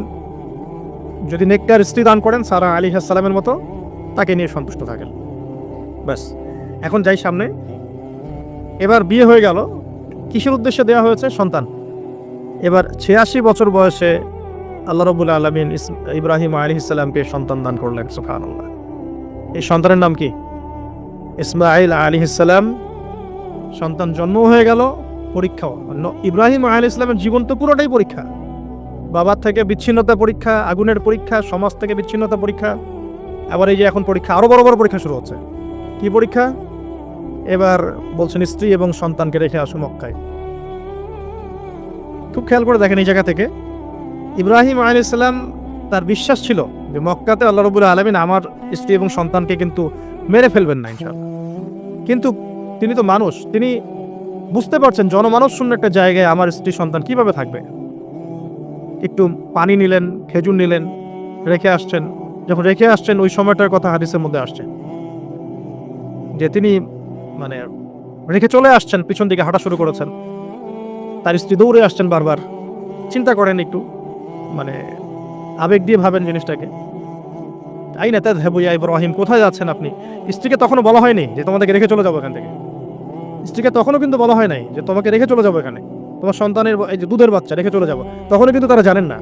যদি নেককার স্ত্রী দান করেন সারা আলাইহিস সালামের মতো, তাকে নিয়ে সন্তুষ্ট থাকেন, ব্যাস। এখন যাই সামনে। এবার বিয়ে হয়ে গেল, কিসের উদ্দেশ্যে দেওয়া হয়েছে? সন্তান। এবার 86 বছর বয়সে আল্লাহ রাব্বুল আলামিন ইব্রাহিম আলাইহিস সালামকে সন্তান দান করলেন, সুবহানাল্লাহ। এই সন্তানের নাম কি? ইসমাঈল আলাইহিস সালাম। সন্তান জন্ম হয়ে গেল, পরীক্ষাও। ইব্রাহিম আলাইহিস সালামের জীবন তো পুরোটাই পরীক্ষা। বাবার থেকে বিচ্ছিন্নতা পরীক্ষা, আগুনের পরীক্ষা, সমাজ থেকে বিচ্ছিন্নতা পরীক্ষা, আবার এই যে এখন পরীক্ষা, আরো বড় বড় পরীক্ষা শুরু হচ্ছে। কি পরীক্ষা? এবার বলছেন স্ত্রী এবং সন্তানকে রেখে আসুন মক্কায়। খুব খেয়াল করে দেখেন এই জায়গা থেকে, ইব্রাহিম আলাইহিস সালাম তার বিশ্বাস ছিল যে মক্কাতে আল্লাহ রাব্বুল আলামিন আমার স্ত্রী এবং সন্তানকে কিন্তু মেরে ফেলবেন না ইনশাআল্লাহ। কিন্তু তিনি তো মানুষ, তিনি বুঝতে পারছেন জনমানব শূন্য একটা জায়গায় আমার স্ত্রী সন্তান কিভাবে থাকবে। একটু পানি নিলেন, খেজুর নিলেন, রেখে আসছেন। যখন রেখে আসছেন ওই সময়টার কথা হাদিসের মধ্যে আসছে যে তিনি মানে রেখে চলে আসছেন, পিছন দিকে হাঁটা শুরু করেছেন, তার স্ত্রী দৌড়ে আসছেন বারবার। চিন্তা করেন একটু, মানে আবেগ দিয়ে ভাবেন জিনিসটাকে। আইনা তাযহাবু ইয়া ইব্রাহিম, কোথায় যাচ্ছেন আপনি? স্ত্রীকে তখনও বলা হয়নি যে তোমাদেরকে রেখে চলে যাবো এখান থেকে। স্ত্রীকে তখনও কিন্তু বলা হয় নাই যে তোমাকে রেখে চলে যাবো এখানে, তোমার সন্তানের এই যে দুধের বাচ্চা রেখে চলে যাবো, তখনও কিন্তু তারা জানেন না।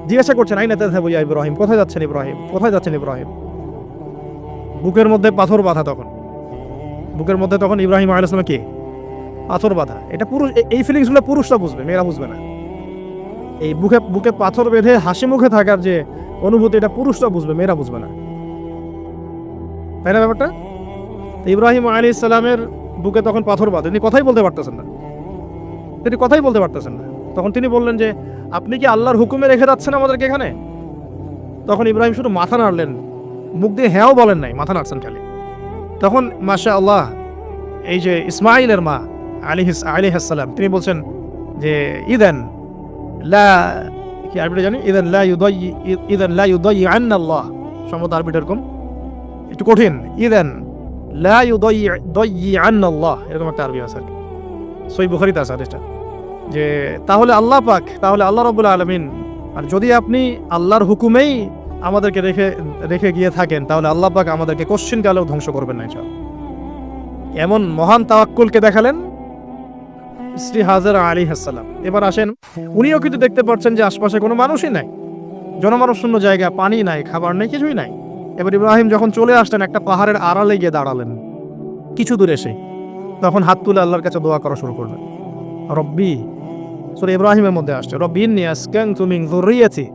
জিজ্ঞাসা করছেন আইনা তাযহাবু ইয়া ইব্রাহিম, কোথায় যাচ্ছেন ইব্রাহিম, কোথায় যাচ্ছেন ইব্রাহিম? বুকের মধ্যে পাথর বাঁধা, তখন বুকের মধ্যে তখন ইব্রাহিম আলাইহিস সালাম কি পাথর বাঁধা। এটা পুরুষ, এই ফিলিংসগুলো পুরুষরা বুঝবে, মেয়েরা বুঝবে না। এই বুকে পাথর বেঁধে হাসি মুখে থাকার যে অনুভূতি, এটা পুরুষরা বুঝবে, মেয়েরা বুঝবে না, তাই না ব্যাপারটা? ইব্রাহিম আলাইহিস সালামের বুকে তখন পাথর বাঁধা, তিনি কথাই বলতে পারতেছেন না। তখন তিনি বললেন যে আপনি কি আল্লাহর হুকুমে রেখে যাচ্ছেন আমাদেরকে এখানে? তখন ইব্রাহিম শুধু মাথা নাড়লেন, মুখ দিয়ে হ্যাঁও বলেন নাই, মাথা নাড়ছেন খালি। তখন মাশাআল্লাহ এই যে ইসমাঈলের মা আলাইহিস সালাম, তিনি বলছেন যে ইদান লা কি আরবিটা জানি, ইদান লা ইউদাইয়িআন্না আল্লাহ, সম্ভবত আরবিটা এরকম, একটু কঠিন। ইদান লা ইউদাইয়িআন্না আল্লাহ, এরকম একটা আরবি আছে আর কি, সহিহ বুখারীতে আছে এটা, যে তাহলে আল্লাহ পাক, তাহলে আল্লাহ রাব্বুল আলামিন, আর যদি আপনি আল্লাহর হুকুমেই আমাদেরকে রেখে গিয়ে থাকেন, তাহলে আল্লাহ পাক আমাদেরকে কোশ্চিন কালেও ধ্বংস করবেন না ইনশাআল্লাহ। এমন মহান তাওয়াক্কুলকে দেখালেন স্ত্রী হাজেরা আলাইহিস সালাম। এবার আসেন, উনিও কিন্তু দেখতে পাচ্ছেন যে আশপাশে কোনো মানুষই নাই, জনমানবশূন্য জায়গা, পানি নাই, খাবার নেই, কিছুই নাই। এবার ইব্রাহিম যখন চলে আসলেন, একটা পাহাড়ের আড়ালে গিয়ে দাঁড়ালেন কিছু দূরে এসে, তখন হাত তুলে আল্লাহর কাছে দোয়া করা শুরু করলেন। রব্বি, সূরা ইব্রাহিমের মধ্যে আসছে, রব্বি ইন্নী আসকানতু মিন যুররিয়াতি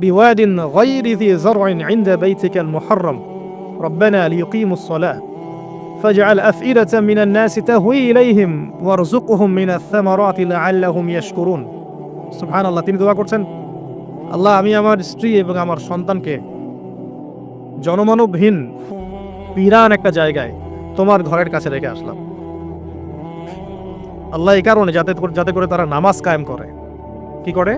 বিওয়াদিন গায়রি যি যার'ইন ইনদা বাইতিকাল মুহাররম রব্বানা লিয়ুকিমুস সালাহ ফাজআল আফইদাতাম মিনান নাসি তাহওয়ি ইলাইহিম ওয়ারযুকহুম মিনাথ থামারাতি লাআল্লাহুম ইয়াশকুরুন। সুবহানাল্লাহ, তিনি দোয়া করছেন, আল্লাহ আমি আমার স্ত্রী এবং আমার সন্তানকে জনমানবহীন বিরান একটা জায়গায় তোমার ঘরের কাছে রেখে আসলাম। আল্লাহ এই কারণে যাতে করে তারা নামাজ কায়েম করে। কি করে?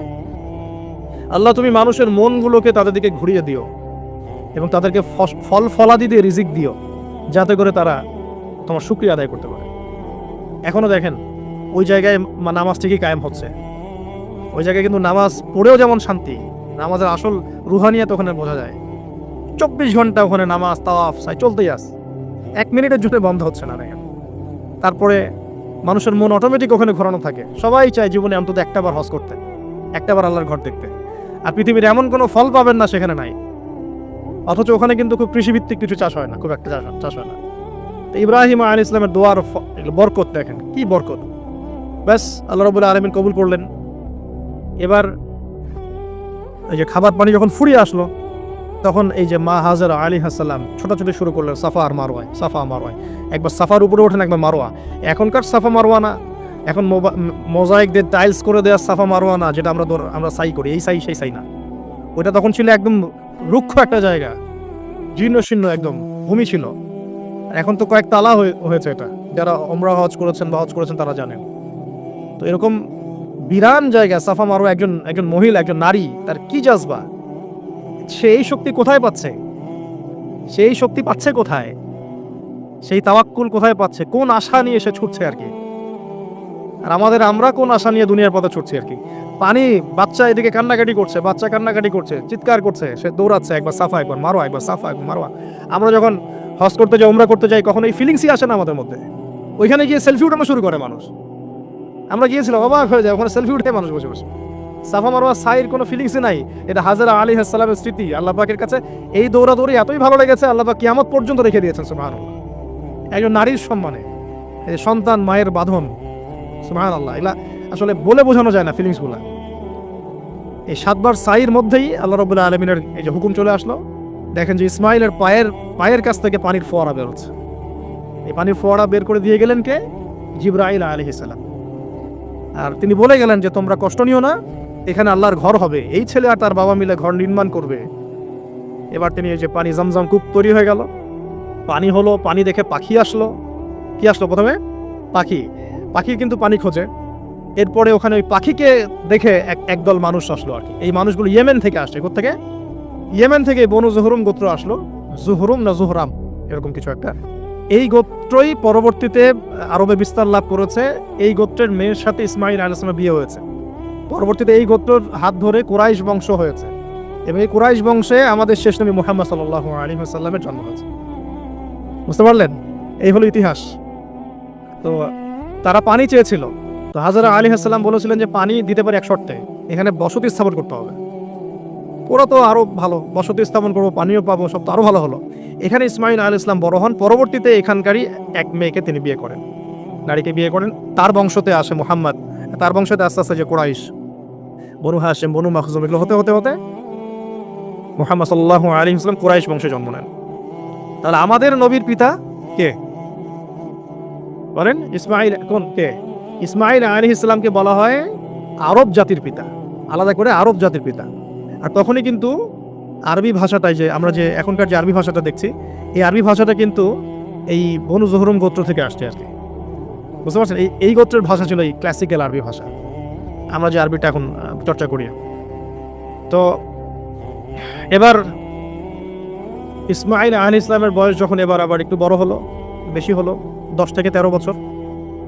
আল্লাহ তুমি মানুষের মনগুলোকে তাদের দিকে ঘুরিয়ে দিও এবং তাদেরকে ফল ফলাদি দিয়ে রিজিক দিও, যাতে করে তারা তোমার শুকরিয়া আদায় করতে পারে। এখনো দেখেন ওই জায়গায় নামাজ ঠিকই কায়েম হচ্ছে, ওই জায়গায় কিন্তু নামাজ পড়েও যেমন শান্তি, নামাজের আসল রুহানিয়াত ওখানে বোঝা যায়। 24 ঘন্টা ওখানে নামাজ তাওয়াফ সাই চলতেই আছে, 1 মিনিটের জন্য বন্ধ হচ্ছে না দেখেন। তারপরে মানুষের মন অটোমেটিক ওখানে ঘোরানো থাকে, সবাই চায় জীবনে অন্তত একটাবার হজ করতে, একটাবার আল্লাহর ঘর দেখতে। আর পৃথিবীর এমন কোনো ফল পাবেন না সেখানে নাই, অথচ ওখানে কিন্তু খুব কৃষিভিত্তিক কিছু চাষ হয় না, খুব একটা চাষ হয় না। তো ইব্রাহিম আলাইহিস সালামের দোয়ার বরকত দেখেন, কি বরকত! ব্যাস আল্লাহ রাব্বুল আলামিন কবুল করলেন। এবার এই যে খাবার পানি যখন ফুরিয়ে আসলো, তখন এই যে মা হাজেরা আলাইহিস সালাম ছোটাছুটি শুরু করলেন সাফা আর মারওয়ায়, সাফা মারওয়ায়। একবার সাফার উপরে ওঠেন, একবার মারওয়া। এখনকার সাফা মারওয়া না, এখন মোজাইক দিয়ে টাইলস করে দেওয়া সাফা মারওয়া না, যেটা আমরা সাই করি, এই সাই সেই সাই না। ওইটা তখন ছিল একদম রুক্ষ একটা জায়গা, জীর্ণ শীর্ণ একদম ভূমি ছিল। এখন তো কয়েক তালা হয়েছে এটা, যারা ওমরা হজ করেছেন বা হজ করেছেন তারা জানেন। তো এরকম বিরান জায়গা সাফা মারওয়া, একজন মহিলা, একজন নারী, তার কি জাজবা, সেই শক্তি কোথায় পাচ্ছে? সেই শক্তি পাচ্ছে কোথায়? সেই তাওয়াক্কুল কোথায় পাচ্ছে? কোন আশা নিয়ে সে ছুটছে আর কি? আর আমরা কোন আশা নিয়ে দুনিয়ার পথে ছুটছি আর কি? পানি, বাচ্চা এদিকে কান্নাকাটি করছে, বাচ্চা কান্নাকাটি করছে, চিৎকার করছে, সে দৌড়াচ্ছে, একবার সাফা একবার মারওয়া, একবার সাফা একবার মারওয়া। আমরা যখন হজ করতে যাই, উমরা করতে যাই, কখনো এই ফিলিংসই আসে না আমাদের মধ্যে। ওইখানে গিয়ে সেলফি উঠানো শুরু করে মানুষ। আমরা গিয়েছিলাম, অবাক হয়ে যায়, ওখানে সেলফি উঠে মানুষ বসে বসে। সাফা মারওয়া সাইর কোনো ফিলিংসই নাই, এটা হাজেরা আলাইহিস সালামের স্মৃতি। আল্লাহ পাকের কাছে এই দৌড়াদৌড়ি এতই ভালো লেগেছে, আল্লাহ পাক কিয়ামত পর্যন্ত রেখে দিয়েছেন। সুবহানাল্লাহ, একজন নারীর সম্মানে, এই সন্তান মায়ের বাঁধন, সুবহানাল্লাহ, এগুলা আসলে বলে বোঝানো যায় না ফিলিংসগুলা। এই 7 বার সাইর মধ্যেই আল্লাহ রাব্বুল আলামিনের এই যে হুকুম চলে আসলো। দেখেন যে ইসমাইলের পায়ের কাছ থেকে পানির ফোয়ারা বের হচ্ছে। এই পানির ফোয়ারা বের করে দিয়ে গেলেন কে? জিবরাইল আলাইহিস সালাম। আর তিনি বলে গেলেন যে তোমরা কষ্ট নিও না, এখানে আল্লাহর ঘর হবে, এই ছেলে আর তার বাবা মিলে ঘর নির্মাণ করবে। এবার তিনি এই যে পানি, জমজম কূপ তৈরি হয়ে গেল, পানি হলো, পানি দেখে পাখি আসলো। কি আসলো প্রথমে? পাখি কিন্তু পানি খোঁজে। এরপরে ওখানে ওই পাখিকে দেখে একদল মানুষ আসলো আর কি। এই মানুষগুলো ইয়েমেন থেকে আসছে। কোত্থেকে? ইয়েমেন থেকে বনু জুহরুম গোত্র আসলো। জুহরুম না জুহরাম এরকম কিছু একটা। এই গোত্রই পরবর্তীতে আরবে বিস্তার লাভ করেছে। এই গোত্রের মেয়ের সাথে ইসমাইল আলাইহিস সালামের বিয়ে হয়েছে। পরবর্তীতে এই গোত্রের হাত ধরে কুরাইশ বংশ হয়েছে এবং এই কুরাইশ বংশে আমাদের শেষ নবী মুহাম্মদ সাল্লাল্লাহু আলাইহি ওয়াসাল্লামের জন্ম হয়েছে। বুঝতে পারলেন? এই হলো ইতিহাস। তো তারা পানি চেয়েছিল, তো হাজেরা আলাইহিস সালাম বলেছিলেন যে পানি দিতে পারে এক শর্তে, এখানে বসতি স্থাপন করতে হবে। ওরা তো আরো ভালো, বসতি স্থাপন করবো, পানিও পাবো, সব তো আরো ভালো হলো। এখানে ইসমাইল আলাইহিস সালাম বড় হন। পরবর্তীতে এখানকারই এক মেয়েকে তিনি বিয়ে করেন, নারীকে বিয়ে করেন। তার বংশতে আসে মুহাম্মদ, তার বংশতে আস্তে আস্তে যে কুরাইশ, বনু হাশিম, বনু মাখজুম, এগুলো হতে হতে হতে মুহাম্মদ সাল্লাল্লাহু আলাইহি ওয়াসাল্লাম কুরাইশ বংশে জন্ম নেন। তাহলে আমাদের নবীর পিতা কে বলেন? ইসমাইল। কোন কে? ইসমাইল আলাইহিস সালামকে বলা হয় আরব জাতির পিতা, আলাদা করে আরব জাতির পিতা। আর তখনই কিন্তু আরবি ভাষাটাই, যে আমরা যে এখনকার যে আরবি ভাষাটা দেখছি, এই আরবি ভাষাটা কিন্তু এই বনু জুহরুম গোত্র থেকে আসছে আর কি। বুঝতে পারছেন? এই গোত্রের ভাষা ছিল এই ক্লাসিক্যাল আরবি ভাষা, আমরা যে আরবিটা এখন চর্চা করি। তো এবার ইসমাইল আলাইহিস সালামের বয়স যখন এবার আবার একটু বড় হলো, বেশি হলো, 10 থেকে 13 বছর,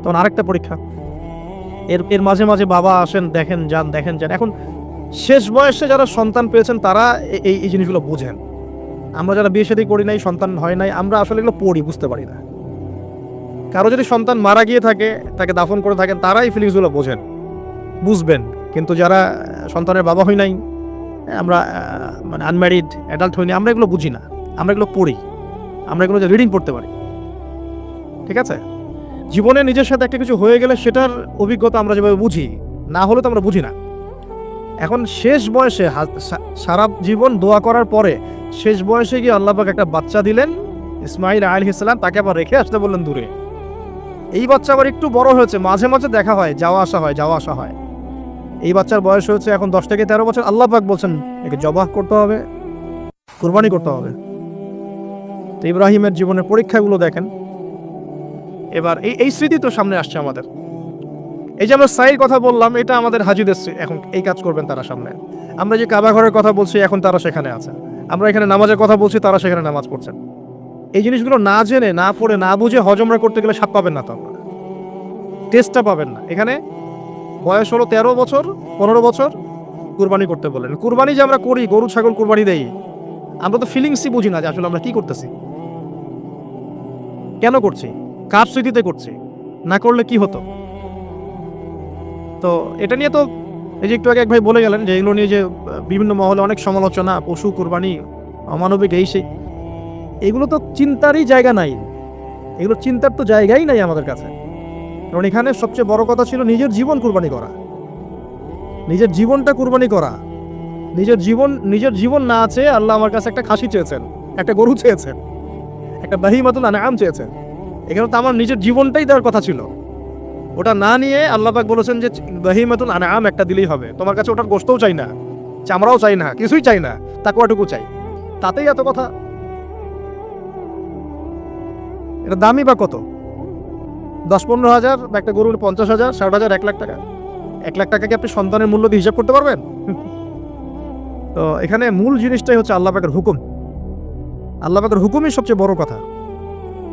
তখন আরেকটা পরীক্ষা। এর মাঝে মাঝে বাবা আসেন, দেখেন যান, দেখেন যান। এখন শেষ বয়সে যারা সন্তান পেয়েছেন তারা এই জিনিসগুলো বোঝেন। আমরা যারা বিয়ে শাদী করি নাই, সন্তান হয় নাই, আমরা আসলে এগুলো পড়ি, বুঝতে পারি না। কারো যদি সন্তান মারা গিয়ে থাকে, তাকে দাফন করে থাকেন, তারাই ফিলিংসগুলো বোঝেন, বুঝবেন। কিন্তু যারা সন্তানের বাবা হই নাই, আমরা মানে আনম্যারিড অ্যাডাল্ট হইনি, আমরা এগুলো বুঝি না, আমরা এগুলো পড়ি, আমরা এগুলো যে রিডিং পড়তে পারি। ঠিক আছে, জীবনে নিজের সাথে একটা কিছু হয়ে গেলে সেটার অভিজ্ঞতা আমরা যেভাবে বুঝি, না হলে তো আমরা বুঝি না। এখন শেষ বয়সে সারা জীবন দোয়া করার পরে শেষ বয়সে গিয়ে আল্লাহ পাক একটা বাচ্চা দিলেন, ইসমাইল আলাইহিস সালাম, তাকে আবার রেখে আসতে বললেন দূরে। এই বাচ্চা আবার একটু বড় হয়েছে, মাঝে মাঝে দেখা হয়, যাওয়া আসা হয়, যাওয়া আসা হয়। এই বাচ্চার বয়স হচ্ছে এখন 10 থেকে 13 বছর। আল্লাহ পাক বলছেন একে জবাহ করতে হবে, কুরবানি করতে হবে। তো ইব্রাহিমের জীবনের পরীক্ষাগুলো দেখেন। এবার এই স্মৃতি তো সামনে আসছে আমাদের। এই যে আমরা সাইর কথা বললাম, এটা আমাদের হাজিদের এখন এই কাজ করবেন তারা সামনে। আমরা যে কাবা ঘরের কথা বলছি, এখন তারা সেখানে আছে। আমরা এখানে নামাজের কথা বলছি, তারা সেখানে নামাজ পড়ছেন। এই জিনিসগুলো না জেনে, না পড়ে, না বুঝে হজমরা করতে গেলে স্বাদ পাবেন না, তো আপনারা টেস্টটা পাবেন না। এখানে বয়স হলো 13 বছর, 15 বছর, কুরবানি করতে বলেন। কুরবানি যে আমরা করি, গরু ছাগল কুরবানি দেই, আমরা তো ফিলিংসই বুঝি না যে আসলে আমরা কি করতেছি, কেন করছি, কার স্মৃতিতে করছি, না করলে কি হতো। তো এটা নিয়ে তো এই যে একটু আগে এক ভাই বলে গেলেন যে এগুলো নিয়ে যে বিভিন্ন মহলে অনেক সমালোচনা, পশু কুরবানি, অমানবিক, এই সেই, এগুলো তো চিন্তারই জায়গা নাই। এগুলো চিন্তার তো জায়গাই নাই আমাদের কাছে। কারণ এখানে সবচেয়ে বড় কথা ছিল নিজের জীবন কুরবানি করা, নিজের জীবনটা কুরবানি করা। নিজের জীবন না আছে, আল্লাহ আমার কাছে একটা খাসি চেয়েছেন, একটা গরু চেয়েছেন, একটা বাহিমাতুল আনআম চেয়েছেন। এখানে তো আমার নিজের জীবনটাই দেওয়ার কথা ছিল। ওটা না নিয়ে আল্লাহ পাক বলেছেন যে বাহিমাতুল আনআম একটা দিলেই হবে। তোমার কাছে ওটার গোশতও চাই না, চামড়াও চাই না, কিছুই চাই না, তাকওয়াটুকু চাই। তাতেই এত কথা। এটা দামি বা কত? 10-15 হাজার, বা একটা গরুর 50,000, 60,000, 1 লাখ টাকা। 1 লাখ টাকাকে আপনি সন্তানের মূল্য দিয়ে হিসাব করতে পারবেন? তো এখানে মূল জিনিসটাই হচ্ছে আল্লাহ পাকের হুকুম। আল্লাহ পাকের হুকুমই সবচেয়ে বড় কথা।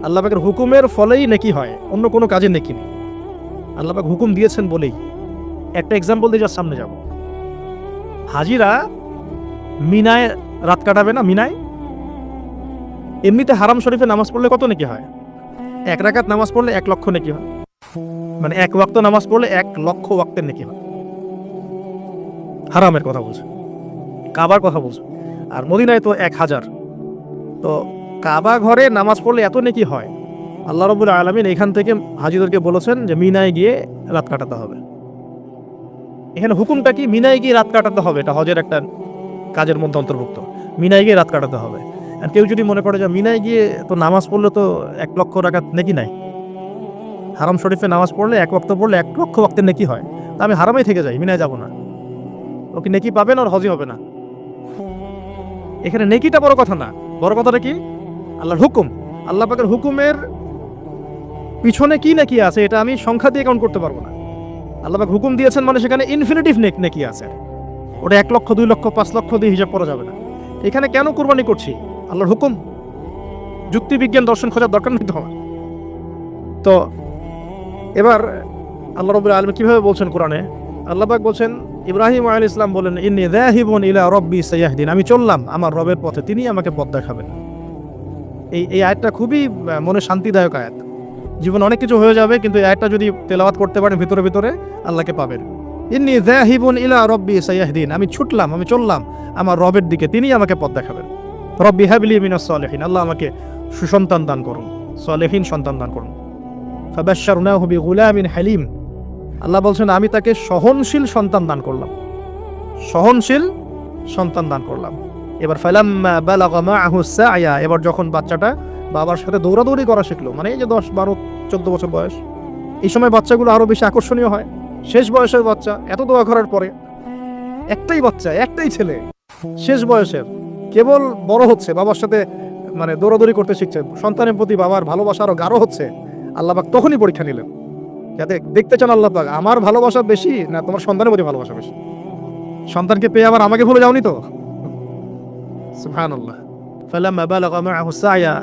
আল্লাহ পাকের হুকুমের ফলেই নেকি হয়, অন্য কোনো কাজে নেকি নেই। আল্লাহ পাক হুকুম দিয়েছেন বলেই। একটা এক্সাম্পল দিয়ে যার সামনে যাব। হাজিরা মিনায় রাত কাটাবে না? মিনায় এমনিতে হারাম শরীফে নামাজ পড়লে কত নেকি হয়? 1 রাকাত নামাজ পড়লে 1 লক্ষ নেকি হয়। মানে 1 ওয়াক্ত নামাজ পড়লে 1 লক্ষ ওয়াক্তের নেকি হয়। হারামের কথা বলছে, কাবার কথা বলছে। আর মদিনায় তো 1000। তো কাবা ঘরে নামাজ পড়লে এত নেকি হয়। আল্লাহ রাব্বুল আলামিন এখান থেকে হাজিদেরকে বলেছেন যে মিনায় গিয়ে রাত কাটাতে হবে। এখানে হুকুমটা কি? মিনায় গিয়ে রাত কাটাতে হবে, এটা হজের একটা কাজের মধ্যে অন্তর্ভুক্ত। মিনায় গিয়ে রাত কাটাতে হবে। আর কেউ যদি মনে করে যে মিনায় গিয়ে তো নামাজ পড়লে তো 1 লক্ষ রাকাত নেকি নাই, হারাম শরীফে নামাজ পড়লে 1 ওয়াক্ত পড়লে 1 লক্ষ ওয়াক্তের নেকি হয়, তা আমি হারামেই থেকে যাই, মিনায় যাব না, ও কি নেকি পাবে না? আর হজই হবে না। এখানে নেকিটা বড় কথা না, বড় কথাটা কি? আল্লাহর হুকুম। আল্লাহ পাকের হুকুমের পিছনে কি নেকি আছে এটা আমি সংখ্যা দিয়ে কাউন্ট করতে পারবো না। আল্লাহ পাক হুকুম দিয়েছেন মানে সেখানে ইনফিনিটিভ নেকি আছে। ওটা 1 লক্ষ, 2 লক্ষ, 5 লক্ষ দিয়ে হিসাব করা যাবে না। এখানে কেন কুরবানি করছি? আল্লাহর হুকুম। যুক্তি বিজ্ঞান দর্শন খোঁজার দরকার নেই তো আমার। তো এবার আল্লাহ রাব্বুল আলামিন কিভাবে বলছেন কোরআনে? আল্লাহ পাক বলছেন, ইব্রাহিম আলাইহিস সালাম বলেন, ইন্নী যাহিবুন ইলা রাব্বি সায়াহদিন, আমি চললাম আমার রবের পথে, তিনি আমাকে পথ দেখাবেন। এই আয়াতটা খুবই মনে শান্তিদায়ক আয়াত। জীবনে অনেক কিছু হয়ে যাবে, কিন্তু এই আয়াতটা যদি তেলাওয়াত করতে পারেন ভিতরে ভিতরে, আল্লাহকে পাবেন। ইন্নী যাহিবুন ইলা রাব্বি সায়াহদিন, আমি ছুটলাম, আমি চললাম আমার রবের দিকে, তিনি আমাকে পথ দেখাবেন। রব্বি হাবলি মিনাস সালিহিন, আল্লাহ আমাকে সুসন্তান দান করুন, সালেহিন সন্তান দান করুন। ফাবাশশারনাহু বিগুলামিন হালিম, আল্লাহ বলছেন আমি তাকে সহনশীল সন্তান দান করলাম, সহনশীল সন্তান দান করলাম। এবার ফালাম্মা বালাগা মাআহু সা'য়া, এবার যখন বাচ্চাটা বাবার সাথে দৌড়াদৌড়ি করা শিখলো, মানে এই যে 10, 12, 14 বছর বয়স, এই সময় বাচ্চাগুলো আরো বেশি আকর্ষণীয় হয়। শেষ বয়সের বাচ্চা, এত দোয়া করার পরে একটাই বাচ্চা, একটাই ছেলে, শেষ বয়সের, কেবল বড় হচ্ছে, বাবার সাথে মানে দৌড়াদৌড়ি করতে শিখছে, সন্তানের প্রতি বাবার ভালোবাসা আরো গাঢ় হচ্ছে। আল্লাহ পাক তখনই পরীক্ষা নিলেন, যাতে দেখতে চান আল্লাহ পাক আমার ভালোবাসা বেশি না তোমার সন্তানের প্রতি ভালোবাসা বেশি। সন্তানকে পেয়ে আবার আমাকে ভুলে যাওনি তো? সুবহানাল্লাহ। ফালাম্মা বালাগা মাআহু সা'য়া,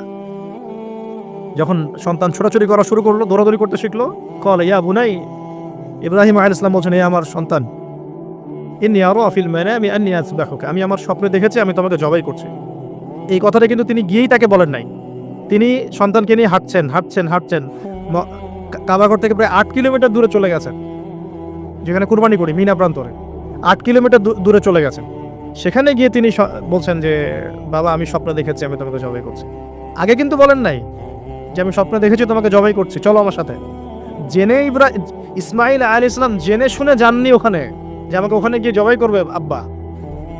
যখন সন্তান ছোটাছুটি করা শুরু করলো, দৌড়াদৌড়ি করতে শিখলো, ক্বালা ইয়া বুনাই, ইব্রাহিম আলাইহিস সালাম বলছেন, হে আমার সন্তান, ইন্নী আরা ফিল মানামি আন্নী আযবাহুকা, আমি আমার স্বপ্নে দেখেছি আমি তোমাকে জবাই করছি। এই কথাটা কিন্তু তিনি গিয়েই তাকে বলেন নাই। তিনি সন্তানকে নিয়ে হাঁটছেন কাবাঘর থেকে প্রায় 8 কিলোমিটার দূরে চলে গেছেন, যেখানে কুরবানি করি মিনা প্রান্তরে 8 কিলোমিটার দূরে চলে গেছেন। সেখানে গিয়ে তিনি বলছেন যে বাবা আমি স্বপ্ন দেখেছি আমি তোমাকে জবাই করছি। আগে কিন্তু বলেন নাই যে আমি স্বপ্ন দেখেছি তোমাকে জবাই করছি, চলো আমার সাথে। জেনে ইসমাইল আলাইহিস সালাম জেনে শুনে যাননি ওখানে যে আমাকে ওখানে গিয়ে জবাই করবে আব্বা,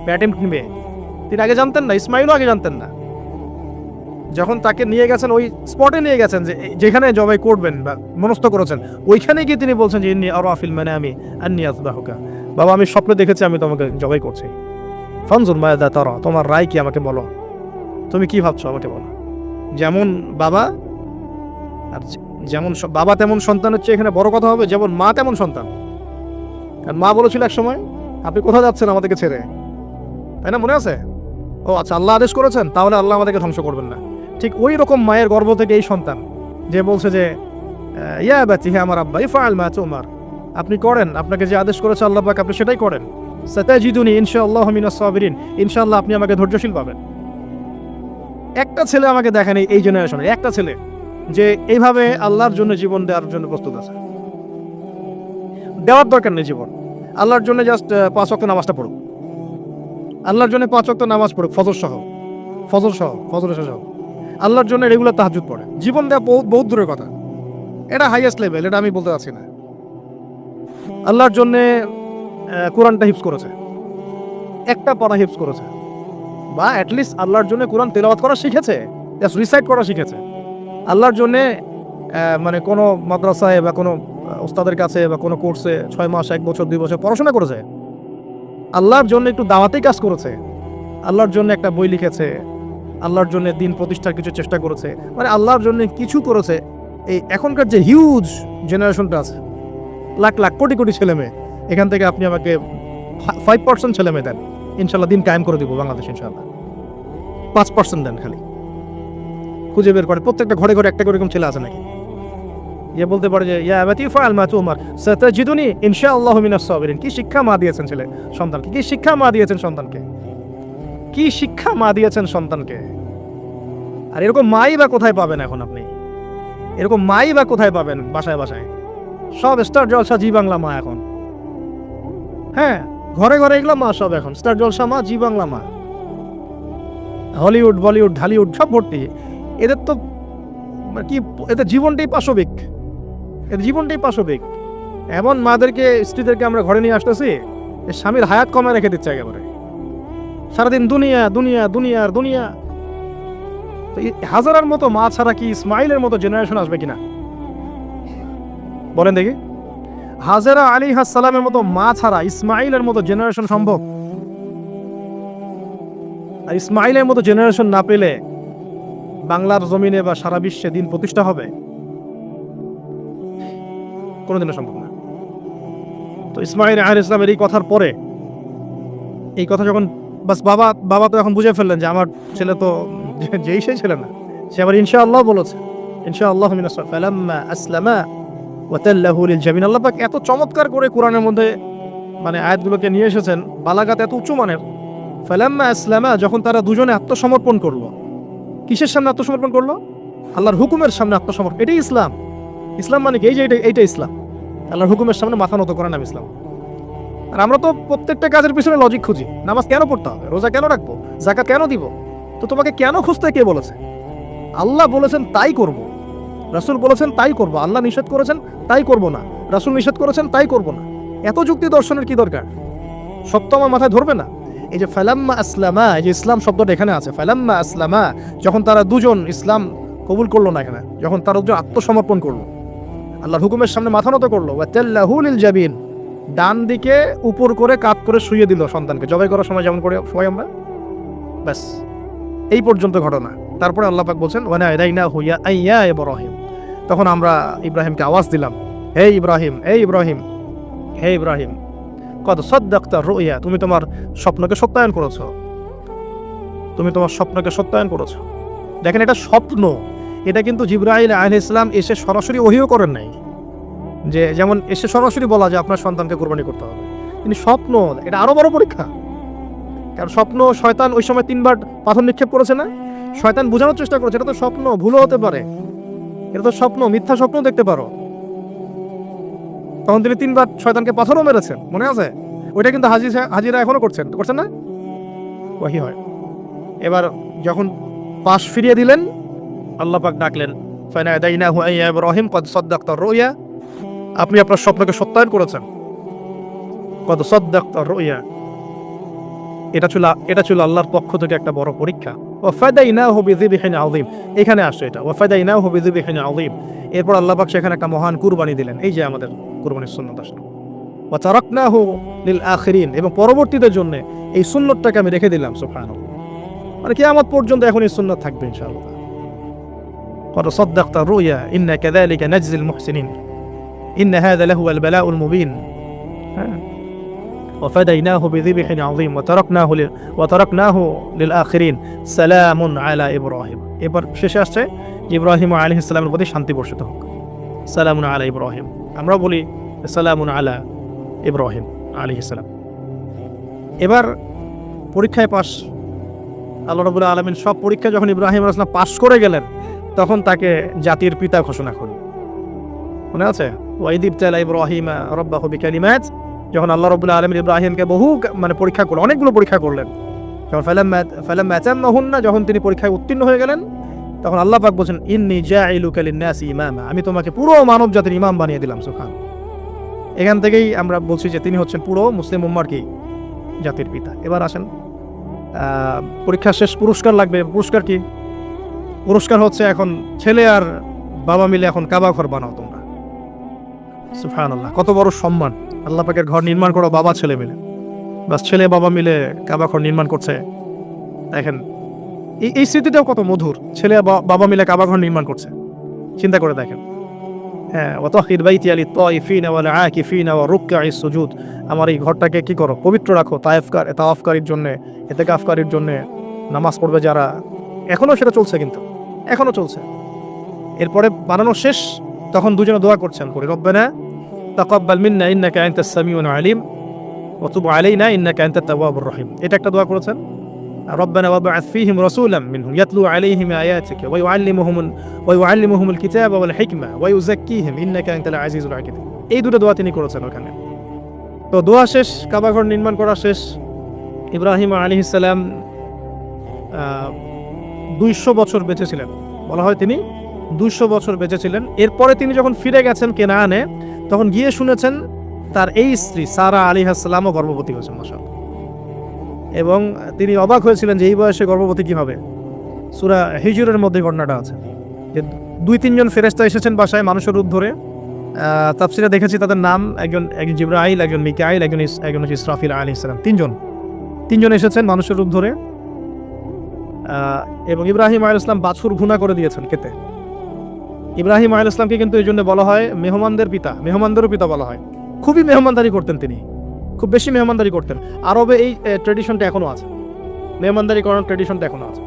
প্যাটেম কিনবে। তিনি আগে জানতেন না, ইসমাইলও আগে জানতেন না। যখন তাকে নিয়ে গেছেন, ওই স্পটে নিয়ে গেছেন যে যেখানে জবাই করবেন বা মনস্থ করেছেন, ওইখানে গিয়ে তিনি বলছেন যে ইন্নী আরা ফিল মানামি আন্নী আযবাহুকা, বাবা আমি স্বপ্নে দেখেছি আমি তোমাকে জবাই করছি। ফানজুর মাযা তারা, তোমার রায় কি আমাকে বলো, তুমি কি ভাবছো আমাকে বলো। যেমন বাবা, আর যেমন বাবা তেমন সন্তান হচ্ছে এখানে বড় কথা হবে, যেমন মা তেমন সন্তান। কারণ মা বলেছিল এক সময় আপনি কোথায় যাচ্ছেন আমাদেরকে ছেড়ে, তাই না, মনে আছে? ও আচ্ছা, আল্লাহ আদেশ করেছেন, তাহলে আল্লাহ আমাদেরকে ধ্বংস করবেন না। ঠিক ওই রকম মায়ের গর্ভ থেকে এই সন্তান যে বলছে যে ইয়া বাতি, হে আমার আব্বা, ইফআল মা তুমার, আপনি করেন, আপনাকে যে আদেশ করেছে আল্লাহ পাক আপনি সেটাই করেন। সাতাজিদুনি ইনশাআল্লাহু মিনাস সাবিরিন, ইনশাআল্লাহ আপনি আমাকে ধৈর্যশীল পাবেন। একটা ছেলে আমাকে দেখেন এই জেনারেশনে, একটা ছেলে যে এইভাবে আল্লাহর জন্য জীবন দেওয়ার জন্য প্রস্তুত আছে। দেওয়ার দরকার নেই জীবন, আল্লাহর জন্য জাস্ট 5 ওয়াক্ত নামাজটা পড়ুক, আল্লাহর জন্য 5 ওয়াক্ত নামাজ পড়ুক, ফজর সহ, আল্লাহর জন্য রেগুলার তাহাজ্জুদ পড়ে। জীবন দেওয়া বহুত দূরের কথা, এটা হাইয়েস্ট লেভেল, এটা আমি বলতে চাচ্ছি না। আল্লাহর জন্য কোরআনটা হিফজ করেছে, একটা পড়া হিফজ করেছে, বা অ্যাটলিস্ট আল্লাহর জন্য কোরআন তেলাওয়াত করা শিখেছে, জাস্ট রিসাইট করা শিখেছে। আল্লাহর জন্যে মানে কোনো মাদ্রাসায় বা কোনো ওস্তাদের কাছে বা কোনো কোর্সে 6 মাস 1 বছর 2 বছর পড়াশোনা করেছে, আল্লাহর জন্য একটু দাওয়াতেই কাজ করেছে, আল্লাহর জন্য একটা বই লিখেছে, আল্লাহর জন্য দিন প্রতিষ্ঠার কিছু চেষ্টা করেছে, মানে আল্লাহর জন্য কিছু করেছে। এই এখনকার যে হিউজ জেনারেশনটা আছে, লাখ লাখ কোটি কোটি ছেলে মেয়ে, এখান থেকে আপনি আমাকে 5% ছেলে মেয়ে দেন, ইনশাল্লাহ দিন কায়েম করে দিব বাংলাদেশ, ইনশাল্লাহ 5% দেন, খালি খুঁজে বের করে প্রত্যেকটা ঘরে ঘরে একটা করে এরকম ছেলে আছে নাকি যে বলতে পারে যে ইয়া আবাতি ফাআল মা তুমার সাতাজিদুনি ইনশাআল্লাহু মিনাস সাবিরিন। কি শিক্ষা মা দিয়েছেন ছেলে সন্তানকে, কি শিক্ষা মা দিয়েছেন সন্তানকে, কি শিক্ষা মা দিয়েছেন সন্তানকে। আর এরকম মাই বা কোথায় পাবেন এখন আপনি, এরকম মাই বা কোথায় পাবেন বাসায় বাসায়, সব স্টার জলসা জি বাংলা মা এখন। হ্যাঁ, ঘরে ঘরে এগুলো মা সব এখন, স্টার জলসা মা, জি বাংলা মা, হলিউড বলিউড ঢালিউড সব ভর্তি। এদের তো কি, এদের জীবনটাই পাশবিক, এদের জীবনটাই পাশবিক। এমন মাদেরকে স্ত্রীদেরকে আমরা ঘরে নিয়ে আসতেছি, স্বামীর হায়াত কমে রেখে দিচ্ছে একেবারে, সারাদিন দুনিয়া দুনিয়া দুনিয়া আর দুনিয়া। তো হাজারার মতো মা ছাড়া কি ইসমাইলের মতো জেনারেশন আসবে কিনা বলেন দেখি? হাজেরা আলাইহিস সালামের মতো মা ছাড়া ইসমাইলের মতো জেনারেশন সম্ভব? আর ইসমাইলের মতো জেনারেশন না পেলে বাংলার জমিনে বা সারা বিশ্বে দিন প্রতিষ্ঠা হবে কোনোদিনও সম্ভব না। তো ইসমাইল আলাইহিস সালামের এই কথার পরে, এই কথা যখন বাস বাবা তো এখন বুঝে ফেললেন যে আমার ছেলে তো যেই সেই ছেলে না, সে আবার ইনশাআল্লাহ বলেছে, ইনশাআল্লাহু মিনাস সাবিরিন, ফালাম্মা আসলামা ওয়া তাল্লাহু লিল জাবিন। আল্লাহ পাক এত চমৎকার করে কোরআনের মধ্যে মানে আয়াতগুলোকে নিয়ে এসেছেন, বালাগাত এত উঁচু মানের। ফালাম্মা আসলামা, যখন তারা দুজনে আত্মসমর্পণ করলো। কিসের সামনে আত্মসমর্পণ করলো? আল্লাহর হুকুমের সামনে আত্মসমর্পণ। এটাই ইসলাম। ইসলাম মানে কি? এই যে এইটা ইসলাম, আল্লাহর হুকুমের সামনে মাথা নত করার নাম ইসলাম। আর আমরা তো প্রত্যেকটা কাজের পিছনে লজিক খুঁজি। নামাজ কেন পড়তে হবে, রোজা কেন রাখবো, যাকাত কেন দিব? তো তোমাকে কেন খুঁজতে কে বলেছে? আল্লাহ বলেছেন তাই করব, রাসূল বলেছেন তাই করব, আল্লাহ নিষেধ করেছেন তাই করব না, রাসূল নিষেধ করেছেন তাই করব না। এত যুক্তি দর্শনের কি দরকার? সত্য আমার মাথায় ধরবে না? এই যে ফালাম্মা আসলামা, এই যে ইসলাম শব্দটা এখানে আছে, ফালাম্মা আসলামা, যখন তারা দুজন ইসলাম কবুল করলো না, এখানে যখন তারা দুজন আত্মসমর্পণ করলো, আল্লাহর হুকুমের সামনে মাথা নত করলো, ওয়া তাল্লাহু লিল জাবিন, ডান দিকে উপর করে কাত করে শুইয়ে দিল সন্তানকে, জবাই করার সময় যেমন করে সবাই আমরা, ব্যাস এই পর্যন্ত ঘটনা। তারপরে আল্লাহ পাক বলছেন ওয়া নাদাইনাহু ইয়া ইব্রাহিম, তখন আমরা ইব্রাহিমকে আওয়াজ দিলাম, হে ইব্রাহিম, হে ইব্রাহিম, হে ইব্রাহিম। কদ সাদ্দাকতা রুইয়া, তুমি তোমার স্বপ্নকে সত্যায়ন করেছো, তুমি তোমার স্বপ্নকে সত্যায়ন করেছো। দেখেন, এটা স্বপ্ন, এটা কিন্তু জিবরাইল আলাইহিস সালাম এসে সরাসরি ওহীও করেন নাই, যে যেমন এসে সরাসরি বলা যে আপনার সন্তানকে কুরবানি করতে হবে। তিনি স্বপ্ন, এটা আরো বড় পরীক্ষা। কারণ স্বপ্ন, শয়তান ওই সময় 3 বার পাথর নিক্ষেপ করেছে না, শয়তান বোঝানোর চেষ্টা করেছে এটা তো স্বপ্ন, ভুলও হতে পারে, এটা তো স্বপ্ন, মিথ্যা স্বপ্ন দেখতে পারো। তখন তিনি 3 বার শয়তানকে পাথরও মেরেছেন, মনে আছে? ওইটা কিন্তু হাজিরা এখনো করছেন না, ওয়াহি হয়। এবার যখন পাশ ফিরিয়ে দিলেন, আল্লাহ পাক ডাকলেন, ফানাদাইনাহু ইয়া ইব্রাহিম কদ সাদ্দাকতা রুইয়া, আপনি আপনার স্বপ্নকে সত্যায়ন করেছেন। কদ সাদ্দাকতা রুইয়া, এটা ছিল আল্লাহর পক্ষ থেকে একটা বড় পরীক্ষা। ওয়া ফাদাইনাহু বিযিবহিন আযীম, এখানে আসছে এটা, ওয়া ফাদাইনাহু বিযিবহিন আযীম। এরপর আল্লাহ পাক সেখানে একটা মহান কুরবানি দিলেন, এই যে আমাদের কুরবানির সুন্নাত আসলো। ওয়া তারাকনাহু লিল আখিরিন, এবং পরবর্তীদের জন্য এই সুন্নতটাকে আমি রেখে দিলাম। সুবহানাল্লাহ, মানে কিয়ামত পর্যন্ত এখন এই সুন্নাত থাকবে ইনশাআল্লাহ। কদ সাদ্দাকতা রুইয়া ইন্না কাযালিকা নাজজিল মুহসিনিন ইন্না হাযা লাহুয়াল বালাউল মুবিন। وفديناه بذبح عظيم وتركناه للآخرين سلام على إبراهيم। এবার শেষে আসছে ইব্রাহিম আলাইহিস সালামের প্রতি শান্তি বর্ষিত হোক, সালামুন আলা ইব্রাহিম। আমরা বলি সালামুন আলা ইব্রাহিম আলাইহিস সালাম। এবার পরীক্ষায় পাস, আল্লাহ রাব্বুল আলামিন সব পরীক্ষা যখন ইব্রাহিম আলাইহিস সালাম পাস করে গেলেন, তখন তাকে জাতির পিতা ঘোষণা করলেন, মনে আছে? ওয়াইদ ইবতালা ইব্রাহিমা রাব্বাহু বিকালিমাত, যখন আল্লাহ রাব্বুল আলামিন ইব্রাহিমকে বহু পরীক্ষা করলেন, অনেকগুলো পরীক্ষা করলেন, যখন ফালাম্মা আতাম্মাহুন্না, যখন তিনি পরীক্ষায় উত্তীর্ণ হয়ে গেলেন, তখন আল্লাহ পাক বলেন, ইন্নী জাইলুকা লিন-নাসি ইমামা, আমি তোমাকে পুরো মানব জাতির ইমাম বানিয়ে দিলাম। সুবহানাল্লাহ। এখান থেকেই আমরা বলছি যে তিনি হচ্ছেন পুরো মুসলিম উম্মার কি জাতির পিতা। এবার আসেন, পরীক্ষা শেষ, পুরস্কার লাগবে। পুরস্কার কি? পুরস্কার হচ্ছে এখন ছেলে আর বাবা মিলে এখন কাবা ঘর বানাও তোমরা। সুবহানাল্লাহ, কত বড় সম্মান! আল্লাহ পাকের ঘর নির্মাণ করো বাবা ছেলে মিলে, বাস ছেলে বাবা মিলে কাবা ঘর নির্মাণ করছে। দেখেন এই স্মৃতিটাও কত মধুর, ছেলে বাবা মিলে কাবা ঘর নির্মাণ করছে, চিন্তা করে দেখেন। হ্যাঁ, ওয়াতাহির বাইতি লিত-তাইফিনা ওয়াল আকিফিনা ওয়া রুকআইস সুজুদ, আমার এই ঘরটাকে কি করো? পবিত্র রাখো, তাওয়াফকারীর জন্য, ইতিকাফকারীর জন্য, নামাজ পড়বে যারা। এখনো সেটা চলছে, কিন্তু এখনো চলছে। এরপরে বানানো শেষ, তখন দুজনে দোয়া করছেন, করে রব্বানা তাকাব্বাল মিন্না ইন্নাকা আনতাস সামিউল আলিম ওয়া তুব আলাইনা ইন্নাকা আনতাত তাওয়াবুর রহিম। এটা একটা দোয়া করেছেন। রব্বানা ওয়াবআথ ফীহিম রাসূলাম মিনহুম ইয়াতলু আলাইহিম আয়াতিকা ওয়া ইউআল্লিমুহুমুল কিতাবা ওয়াল হিকমা ওয়া ইউযাক্কিহিম ইন্নাকা আনতাল আজিজুল হাকীম। এই দুটো দোয়া তিনি করেছেন ওখানে। তো দোয়া শেষ, কাবা ঘর নির্মাণ করা শেষ। ইব্রাহিম আলাইহিস সালাম 200 বছর বেঁচে ছিলেন, বলা হয় তিনি 200 বছর বেঁচে ছিলেন। এরপরে তিনি যখন ফিরে গেছেন কেনানে, তখন গিয়ে শুনেছেন তার এই স্ত্রী সারা আলাইহিস সালামও গর্ভবতী হয়েছেন, মাশাআল্লাহ। এবং তিনি অবাক হয়েছিলেন যে এই বয়সে গর্ভবতী কিভাবে। সূরা হিজরের মধ্যে ঘটনাটা আছে যে 2-3 জন ফেরেশতা এসেছেন বাসায় মানুষের রূপ ধরে। তাফসীরে দেখেছি তাদের নাম, একজন জিবরাইল, একজন মিকাইল, একজন হচ্ছে ইসরাফিল আলাইহিস সালাম। তিনজন এসেছেন মানুষের রূপ ধরে। এবং ইব্রাহিম আলাইহিস সালাম বাছুর ভুনা করে দিয়েছেন খেতে। ইব্রাহিম আলাইহিস সালামকে কিন্তু এই জন্য বলা হয় মেহমানদেরও পিতা বলা হয়। খুবই মেহমানদারি করতেন তিনি, খুব বেশি মেহমানদারি করতেন। আরবে এই ট্রেডিশনটা এখনো আছে, মেহমানদারি করার ট্রেডিশনটা এখনো আছে।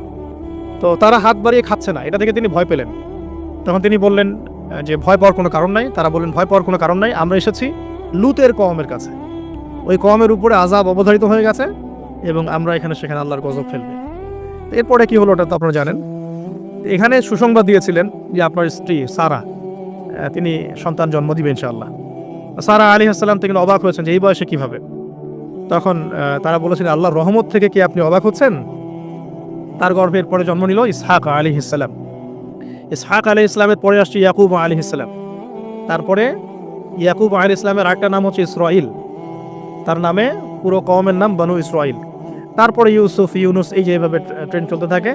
তো তারা হাত বাড়িয়ে খাচ্ছে না, এটা থেকে তিনি ভয় পেলেন। তখন তিনি বললেন যে ভয় পাওয়ার কোনো কারণ নাই। তারা বললেন ভয় পাওয়ার কোনো কারণ নাই, আমরা এসেছি লুতের কওমের কাছে, ওই কওমের উপরে আযাব অবধারিত হয়ে গেছে এবং আমরা সেখানে আল্লাহর গজব ফেলবে। এরপরে কি হলো ওটা তো আপনারা জানেন। এখানে সুসংবাদ দিয়েছিলেন যে আপনার স্ত্রী সারা, তিনি সন্তান জন্ম দিবে ইনশাআল্লাহ। সারা আলাইহিস সালাম থেকে অবাক হয়েছেন যে এই বয়সে কিভাবে। তখন তারা বলেছিলেন আল্লাহর রহমত থেকে কি আপনি অবাক হচ্ছেন? তার গর্ভের পরে জন্ম নিল ইসহাক আলাইহিস সালাম। ইসহাক আলাইহিস সালামের পরে আসছে ইয়াকুব আলাইহিস সালাম। তারপরে ইয়াকুব আলাইহিস সালামের আরেকটা নাম হচ্ছে ইসরাইল, তার নামে পুরো কওমের নাম বনু ইসরাইল। তারপরে ইউসুফ, ইউনুস, এই যে এভাবে ট্রেন চলতে থাকে।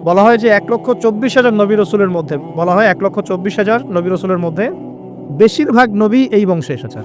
বলা হয় যে 1,24,000 নবী রসুলের মধ্যে, বলা হয় 1,24,000 নবী রসুলের মধ্যে বেশিরভাগ নবী এই বংশে এসেছেন।